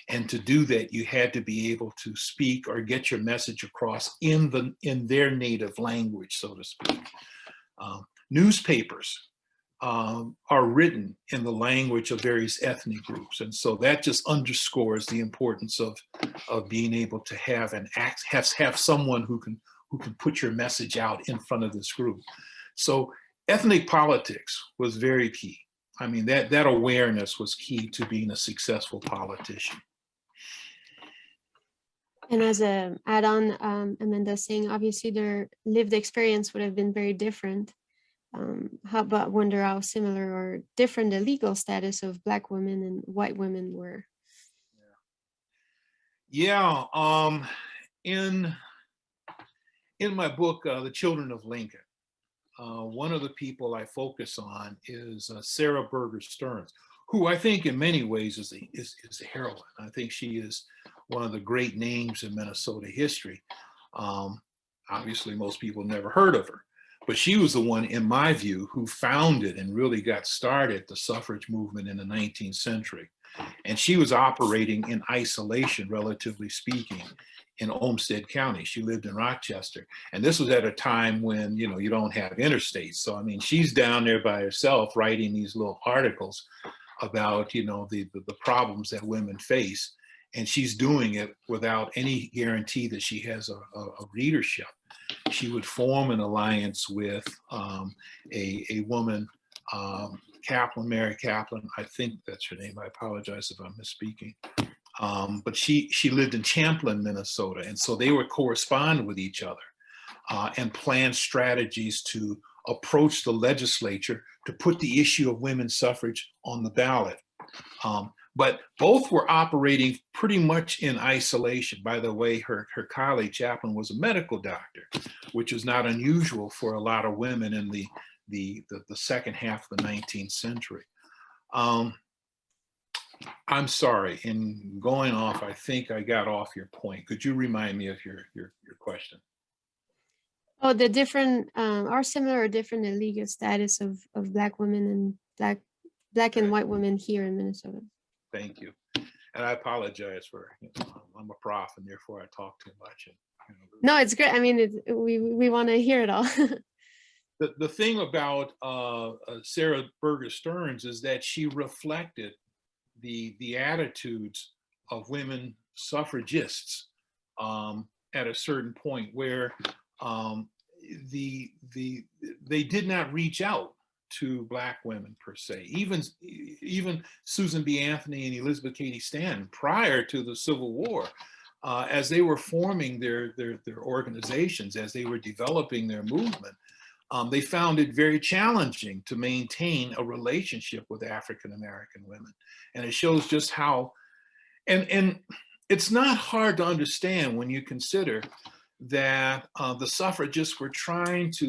And to do that, you had to be able to speak or get your message across in their native language, so to speak. Newspapers are written in the language of various ethnic groups. And so that just underscores the importance of being able to have someone who can put your message out in front of this group. So ethnic politics was very key. I mean, that awareness was key to being a successful politician. And as an add-on, Amanda saying, obviously their lived experience would have been very different. But wonder how similar or different the legal status of Black women and white women were. Yeah. In my book, The Children of Lincoln, one of the people I focus on is Sarah Berger Stearns, who I think in many ways is a heroine. I think she is one of the great names in Minnesota history. Obviously, most people never heard of her, but she was the one, in my view, who founded and really got started the suffrage movement in the 19th century. And she was operating in isolation, relatively speaking, in Olmsted County. She lived in Rochester. And this was at a time when, you don't have interstates. So, I mean, she's down there by herself writing these little articles about, the problems that women face. And she's doing it without any guarantee that she has a readership. She would form an alliance with a woman, Mary Kaplan, I think that's her name. I apologize if I'm misspeaking. But she lived in Champlin, Minnesota. And so they would correspond with each other and plan strategies to approach the legislature to put the issue of women's suffrage on the ballot. But both were operating pretty much in isolation. By the way, her colleague, Chaplin, was a medical doctor, which is not unusual for a lot of women in the second half of the 19th century. I'm sorry, in going off, I think I got off your point. Could you remind me of your question? Oh, the different, are similar or different the legal status of Black women and Black and white women here in Minnesota? Thank you. And I apologize for, I'm a prof and therefore I talk too much. And, No, it's great. I mean, we want to hear it all. The thing about Sarah Berger Stearns is that she reflected the attitudes of women suffragists at a certain point where they did not reach out to Black women per se. Even Susan B. Anthony and Elizabeth Cady Stanton, prior to the Civil War, as they were forming their organizations, as they were developing their movement, they found it very challenging to maintain a relationship with African American women. And it shows just how, and it's not hard to understand when you consider that the suffragists were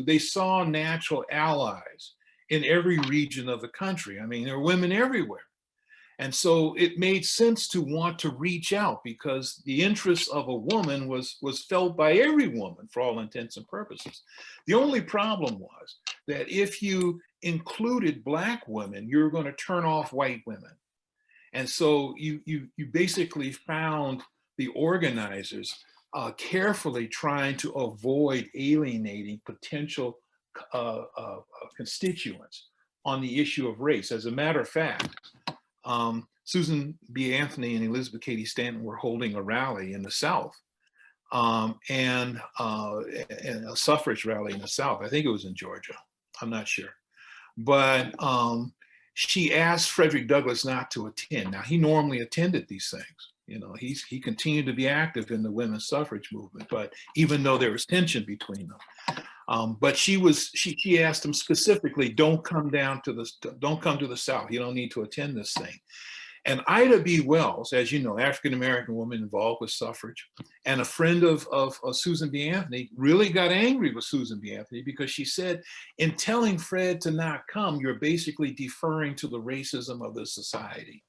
they saw natural allies in every region of the country. I mean, there were women everywhere. And so it made sense to want to reach out because the interest of a woman was felt by every woman for all intents and purposes. The only problem was that if you included Black women, you were going to turn off white women. And so you basically found the organizers carefully trying to avoid alienating potential constituents on the issue of race. As a matter of fact, Susan B. Anthony and Elizabeth Cady Stanton were holding a rally in the South, and a suffrage rally in the South. I think it was in Georgia. I'm not sure. But she asked Frederick Douglass not to attend. Now, he normally attended these things. He continued to be active in the women's suffrage movement, but even though there was tension between them. But she asked him specifically, don't come to the South. You don't need to attend this thing. And Ida B. Wells, as you know, African-American woman involved with suffrage, and a friend of Susan B. Anthony, really got angry with Susan B. Anthony because she said, in telling Fred to not come, you're basically deferring to the racism of the society.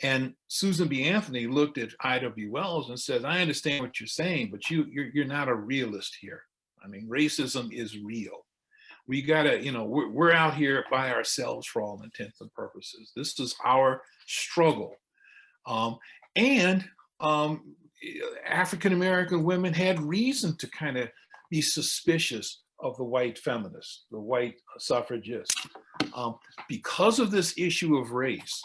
And Susan B. Anthony looked at Ida B. Wells and said, I understand what you're saying, but you're not a realist here. I mean, racism is real. We gotta, we're out here by ourselves for all intents and purposes. This is our struggle. And African-American women had reason to kind of be suspicious of the white feminists, the white suffragists. Because of this issue of race,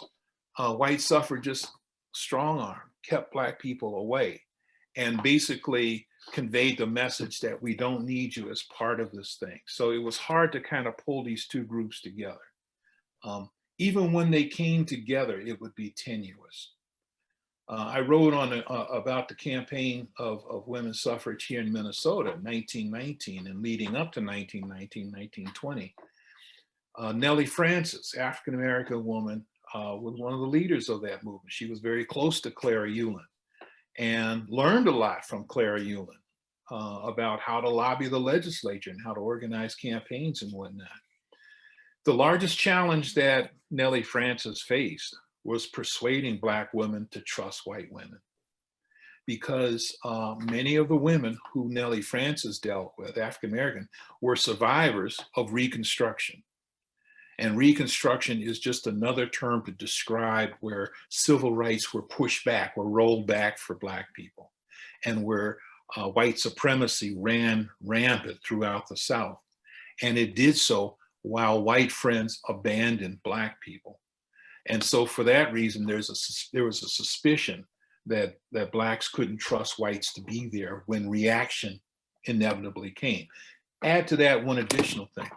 white suffragists strong-arm kept Black people away and basically conveyed the message that we don't need you as part of this thing. So it was hard to kind of pull these two groups together. Even when they came together, it would be tenuous. I wrote on about the campaign of women's suffrage here in Minnesota in 1919 and leading up to 1919, 1920. Nellie Francis, African-American woman, was one of the leaders of that movement. She was very close to Clara Ewing and learned a lot from Clara Ewing about how to lobby the legislature and how to organize campaigns and whatnot. The largest challenge that Nellie Francis faced was persuading Black women to trust white women, because many of the women who Nellie Francis dealt with, African American, were survivors of Reconstruction. And Reconstruction is just another term to describe where civil rights were pushed back, were rolled back for Black people, and where white supremacy ran rampant throughout the South. And it did so while white friends abandoned Black people. And so for that reason, there was a suspicion that Blacks couldn't trust whites to be there when reaction inevitably came. Add to that one additional thing.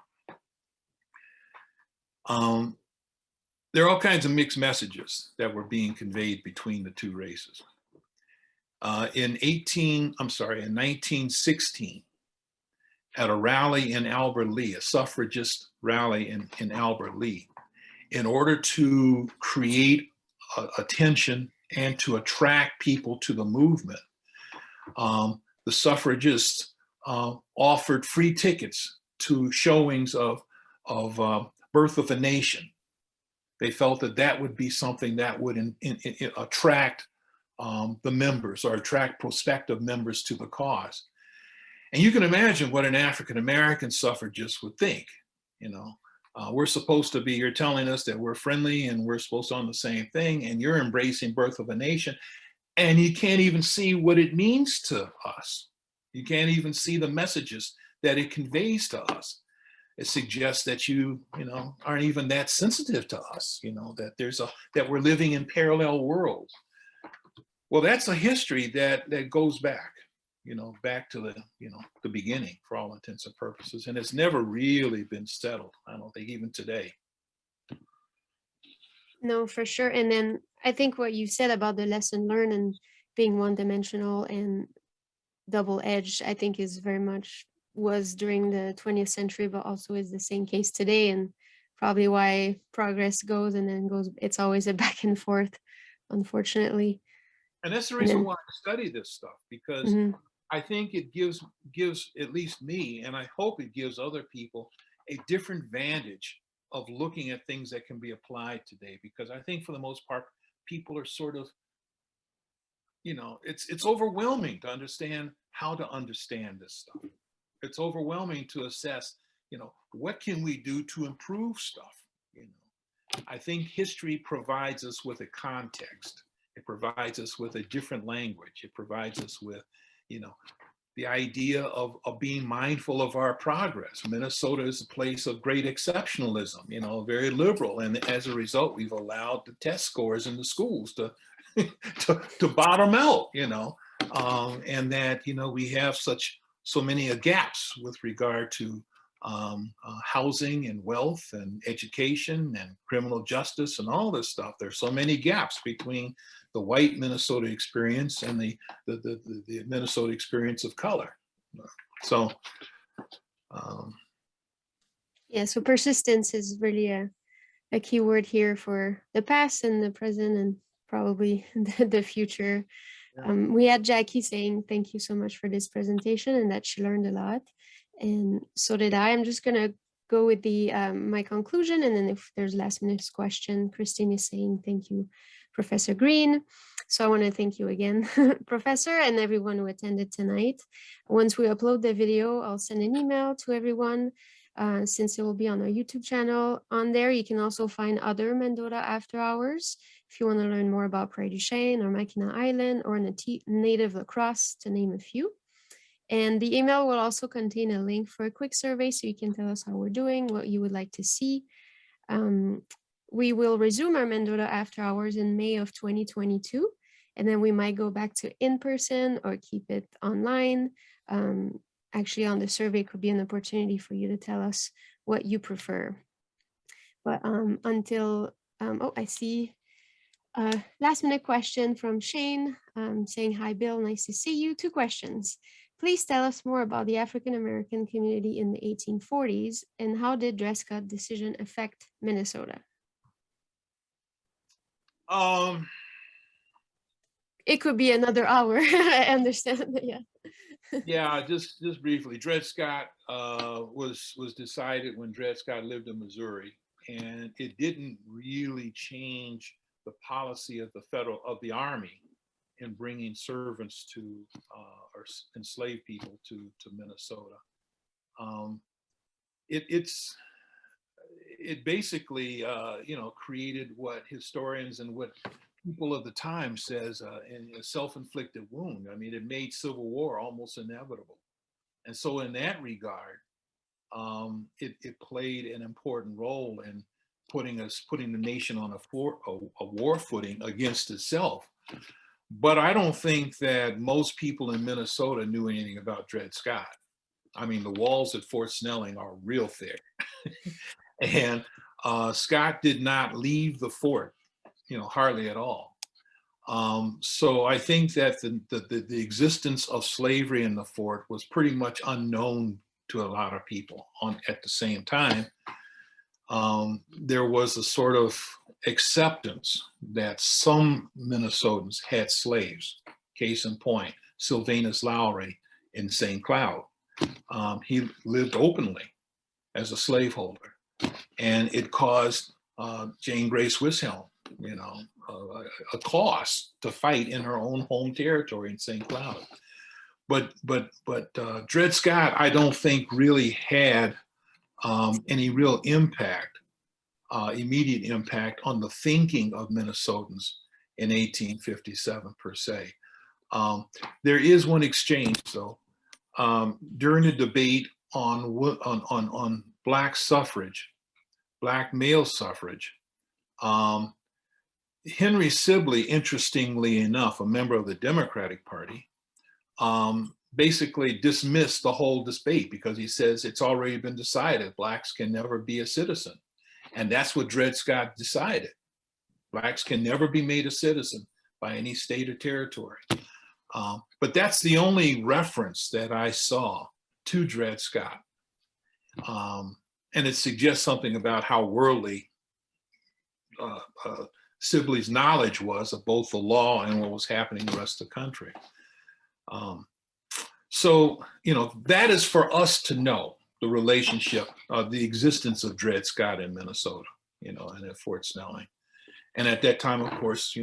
There are all kinds of mixed messages that were being conveyed between the two races. In 1916, at a rally in Albert Lea, a suffragist rally in Albert Lea, in order to create attention and to attract people to the movement, the suffragists offered free tickets to showings of Birth of a Nation. They felt that would be something that would attract the members or attract prospective members to the cause. And you can imagine what an African-American suffragist would think. We're supposed to be, you're telling us that we're friendly and we're supposed to own the same thing, and you're embracing Birth of a Nation, and you can't even see what it means to us. You can't even see the messages that it conveys to us. It suggests that you aren't even that sensitive to us, that we're living in parallel worlds. Well, that's a history that goes back, back to the beginning for all intents and purposes, and it's never really been settled. I don't think even today. No, for sure. And then I think what you said about the lesson learned and being one-dimensional and double-edged, I think is very much was during the 20th century, but also is the same case today, and probably why progress goes and then goes. It's always a back and forth, unfortunately. And that's the reason why I study this stuff, because I think it gives at least me, and I hope it gives other people, a different vantage of looking at things that can be applied today. Because I think for the most part, people are sort of, it's overwhelming to understand how to understand this stuff. It's overwhelming to assess, what can we do to improve stuff? I think history provides us with a context. It provides us with a different language. It provides us with, the idea of being mindful of our progress. Minnesota is a place of great exceptionalism, very liberal. And as a result, we've allowed the test scores in the schools to bottom out, and that, we have so many gaps with regard to housing and wealth and education and criminal justice and all this stuff. There's so many gaps between the white Minnesota experience and the Minnesota experience of color. So yeah, so persistence is really a key word here for the past and the present and probably the future. Yeah. We had Jackie saying thank you so much for this presentation and that she learned a lot, and so did I. I'm just gonna go with the my conclusion, and then if there's last minute question, Christine is saying thank you, Professor Green. So I want to thank you again, Professor, and everyone who attended tonight. Once we upload the video, I'll send an email to everyone. Since it will be on our YouTube channel. On there, you can also find other Mendota After Hours if you want to learn more about Prairie du Chien or Mackinac Island or native lacrosse, to name a few. And the email will also contain a link for a quick survey so you can tell us how we're doing, what you would like to see. We will resume our Mendota After Hours in May of 2022, and then we might go back to in-person or keep it online. Actually, on the survey could be an opportunity for you to tell us what you prefer. But until, oh, I see last minute question from Shane saying, hi, Bill, nice to see you. 2 questions. Please tell us more about the African-American community in the 1840s and how did dress code decision affect Minnesota? It could be another hour. I understand. Yeah. Yeah, just briefly. Dred Scott was decided when Dred Scott lived in Missouri, and it didn't really change the policy of the Army in bringing servants to or enslaved people to Minnesota. It basically created what historians and what people of the time says in a self-inflicted wound. I mean, it made civil war almost inevitable. And so in that regard, it played an important role in putting the nation on a war footing against itself. But I don't think that most people in Minnesota knew anything about Dred Scott. I mean, the walls at Fort Snelling are real thick. And Scott did not leave the fort, hardly at all. So I think that the existence of slavery in the fort was pretty much unknown to a lot of people. At the same time, there was a sort of acceptance that some Minnesotans had slaves. Case in point, Sylvanus Lowry in St. Cloud. He lived openly as a slaveholder, and it caused Jane Grace Wishelm, a cost to fight in her own home territory in St. Cloud. But Dred Scott, I don't think really had any real impact, immediate impact on the thinking of Minnesotans in 1857 per se. There is one exchange though. During the debate on Black suffrage, Black male suffrage, Henry Sibley, interestingly enough, a member of the Democratic Party, basically dismissed the whole debate because he says it's already been decided Blacks can never be a citizen. And that's what Dred Scott decided. Blacks can never be made a citizen by any state or territory. But that's the only reference that I saw to Dred Scott. And it suggests something about how worldly Sibley's knowledge was of both the law and what was happening in the rest of the country. So, that is for us to know the relationship, the existence of Dred Scott in Minnesota, and at Fort Snelling. And at that time, of course,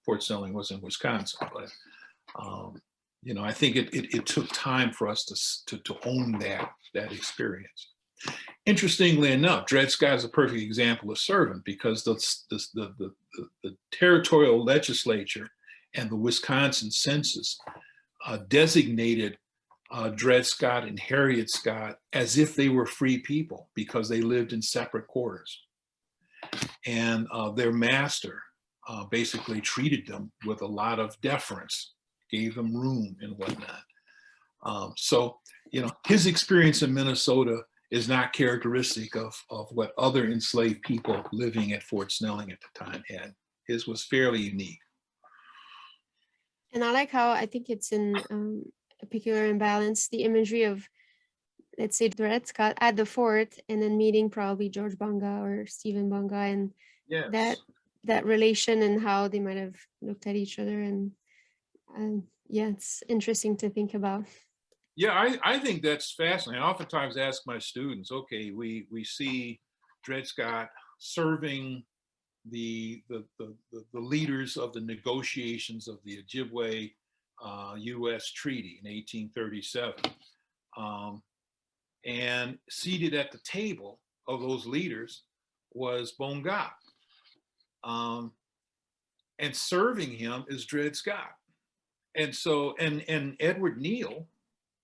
Fort Snelling was in Wisconsin, but, I think it took time for us to own that experience. Interestingly enough, Dred Scott is a perfect example of servant because the territorial legislature and the Wisconsin census designated Dred Scott and Harriet Scott as if they were free people because they lived in separate quarters. And their master basically treated them with a lot of deference, gave them room and whatnot. So, his experience in Minnesota is not characteristic of what other enslaved people living at Fort Snelling at the time had. His was fairly unique. And I like how I think it's in A Peculiar Imbalance, the imagery of let's say Dred Scott at the fort, and then meeting probably George Bonga or Stephen Bonga, and that Yes. that relation and how they might have looked at each other, and yeah, it's interesting to think about. Yeah, I think that's fascinating. I oftentimes ask my students, okay, we see Dred Scott serving the leaders of the negotiations of the Ojibwe U.S. Treaty in 1837. And seated at the table of those leaders was Bonga. And serving him is Dred Scott. And so, and Edward Neal,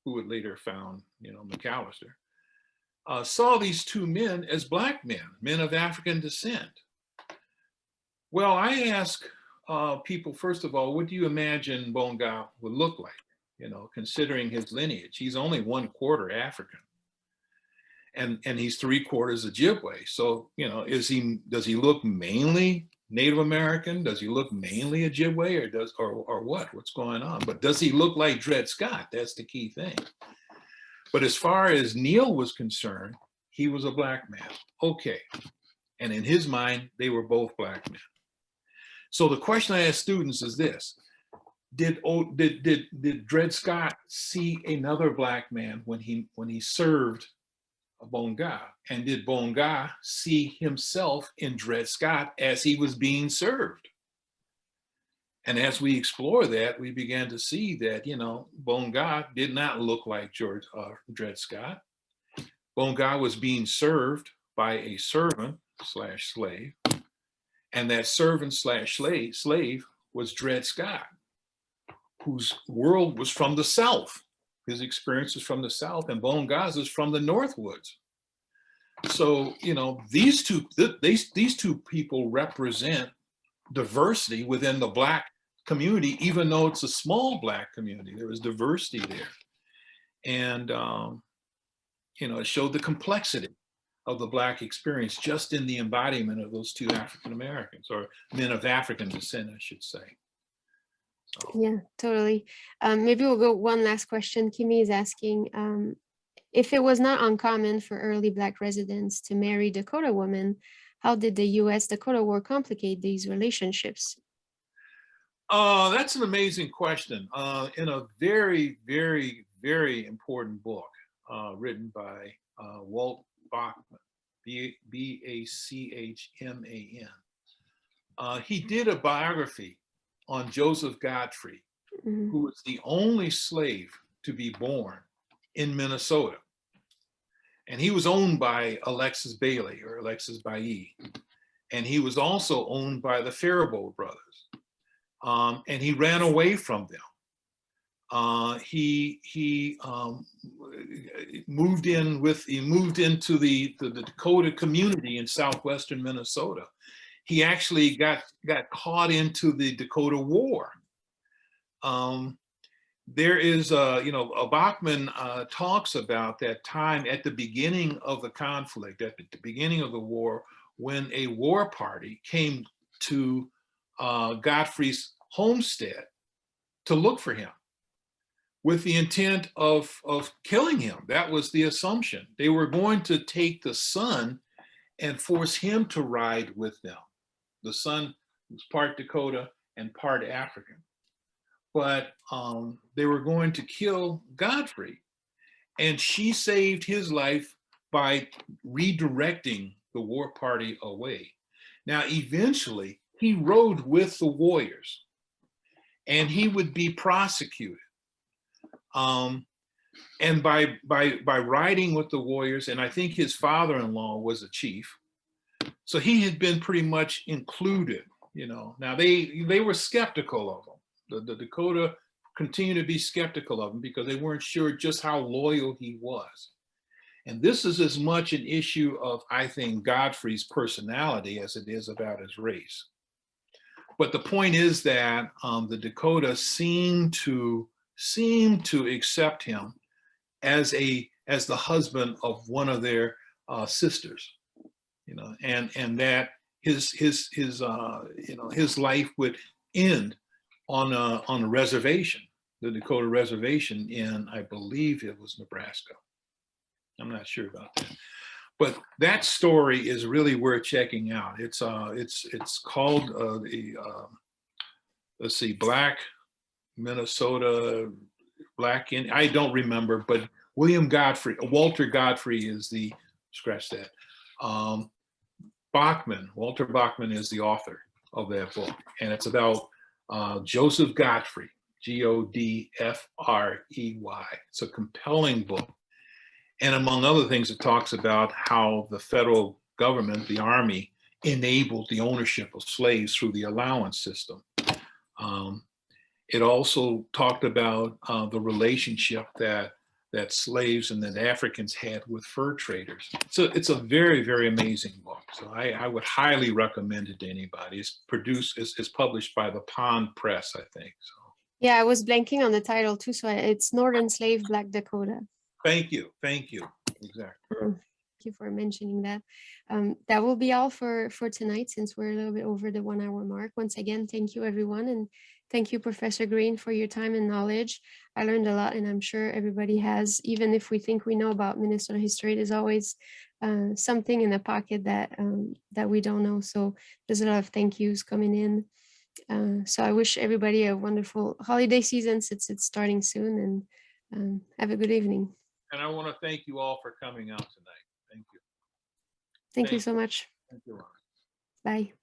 who would later found, McAllister, saw these two men as black men of African descent. Well, I ask people, first of all, what do you imagine Bonga would look like? Considering his lineage, he's only 1/4 African, and he's 3/4 Ojibwe. So, does he look mainly Native American? Does he look mainly Ojibwe, or what? What's going on? But does he look like Dred Scott? That's the key thing. But as far as Neal was concerned, he was a black man. Okay. And in his mind, they were both black men. So the question I ask students is this: Did Dred Scott see another black man when he served Bonga? And did Bonga see himself in Dred Scott as he was being served? And as we explore that, we began to see that, Bonga did not look like Dred Scott. Bonga was being served by a servant/slave, and that servant/slave was Dred Scott, whose world was from the South. His experience is from the South, and Bonga's is from the Northwoods. So, these two people represent diversity within the black community, even though it's a small black community. There was diversity there. And, it showed the complexity of the black experience just in the embodiment of those two African Americans, or men of African descent, I should say. So. Yeah, totally. Maybe we'll go one last question. Kimi is asking, if it was not uncommon for early Black residents to marry Dakota women, how did the U.S.-Dakota War complicate these relationships? That's an amazing question. In a very, very, very important book written by Walt Bachman, Bachman, he did a biography on Joseph Godfrey, Mm-hmm. who was the only slave to be born in Minnesota. And he was owned by Alexis Bailey, or Alexis Bailly. And he was also owned by the Faribault brothers. And he ran away from them. He moved into the Dakota community in southwestern Minnesota. He actually got caught into the Dakota War. There is, Bachman talks about that time at the beginning of the conflict, at the beginning of the war, when a war party came to Godfrey's homestead to look for him with the intent of killing him. That was the assumption. They were going to take the son and force him to ride with them. The son was part Dakota and part African. But they were going to kill Godfrey. And she saved his life by redirecting the war party away. Now, eventually, he rode with the warriors, and he would be prosecuted. And by riding with the warriors, and I think his father-in-law was a chief, so he had been pretty much included. Now they were skeptical of him. The Dakota continued to be skeptical of him because they weren't sure just how loyal he was. And this is as much an issue of, I think, Godfrey's personality as it is about his race. But the point is that the Dakota seemed to accept him as the husband of one of their sisters, and that his life would end on a reservation, the Dakota reservation in, I believe it was Nebraska. I'm not sure about that. But that story is really worth checking out. It's called let's see, Black Minnesota, Black in, I don't remember, but Walter Godfrey is the, scratch that. Walter Bachman is the author of that book. And it's about Joseph Godfrey, Godfrey. It's a compelling book. And among other things, it talks about how the federal government, the Army, enabled the ownership of slaves through the allowance system. It also talked about the relationship that slaves and that Africans had with fur traders. So it's a very, very amazing book. So I would highly recommend it to anybody. It's published by the Pond Press, I think. So. Yeah, I was blanking on the title too. So it's Northern Slave, Black Dakota. Thank you. Exactly. Thank you for mentioning that. That will be all for tonight, since we're a little bit over the 1 hour mark. Once again, thank you everyone. And thank you, Professor Green, for your time and knowledge. I learned a lot, and I'm sure everybody has. Even if we think we know about Minnesota history, there's always something in the pocket that we don't know. So there's a lot of thank yous coming in. So I wish everybody a wonderful holiday season, since it's starting soon, and have a good evening. And I want to thank you all for coming out tonight. Thank you. Thank you so much. Thank you, Laurence. Bye.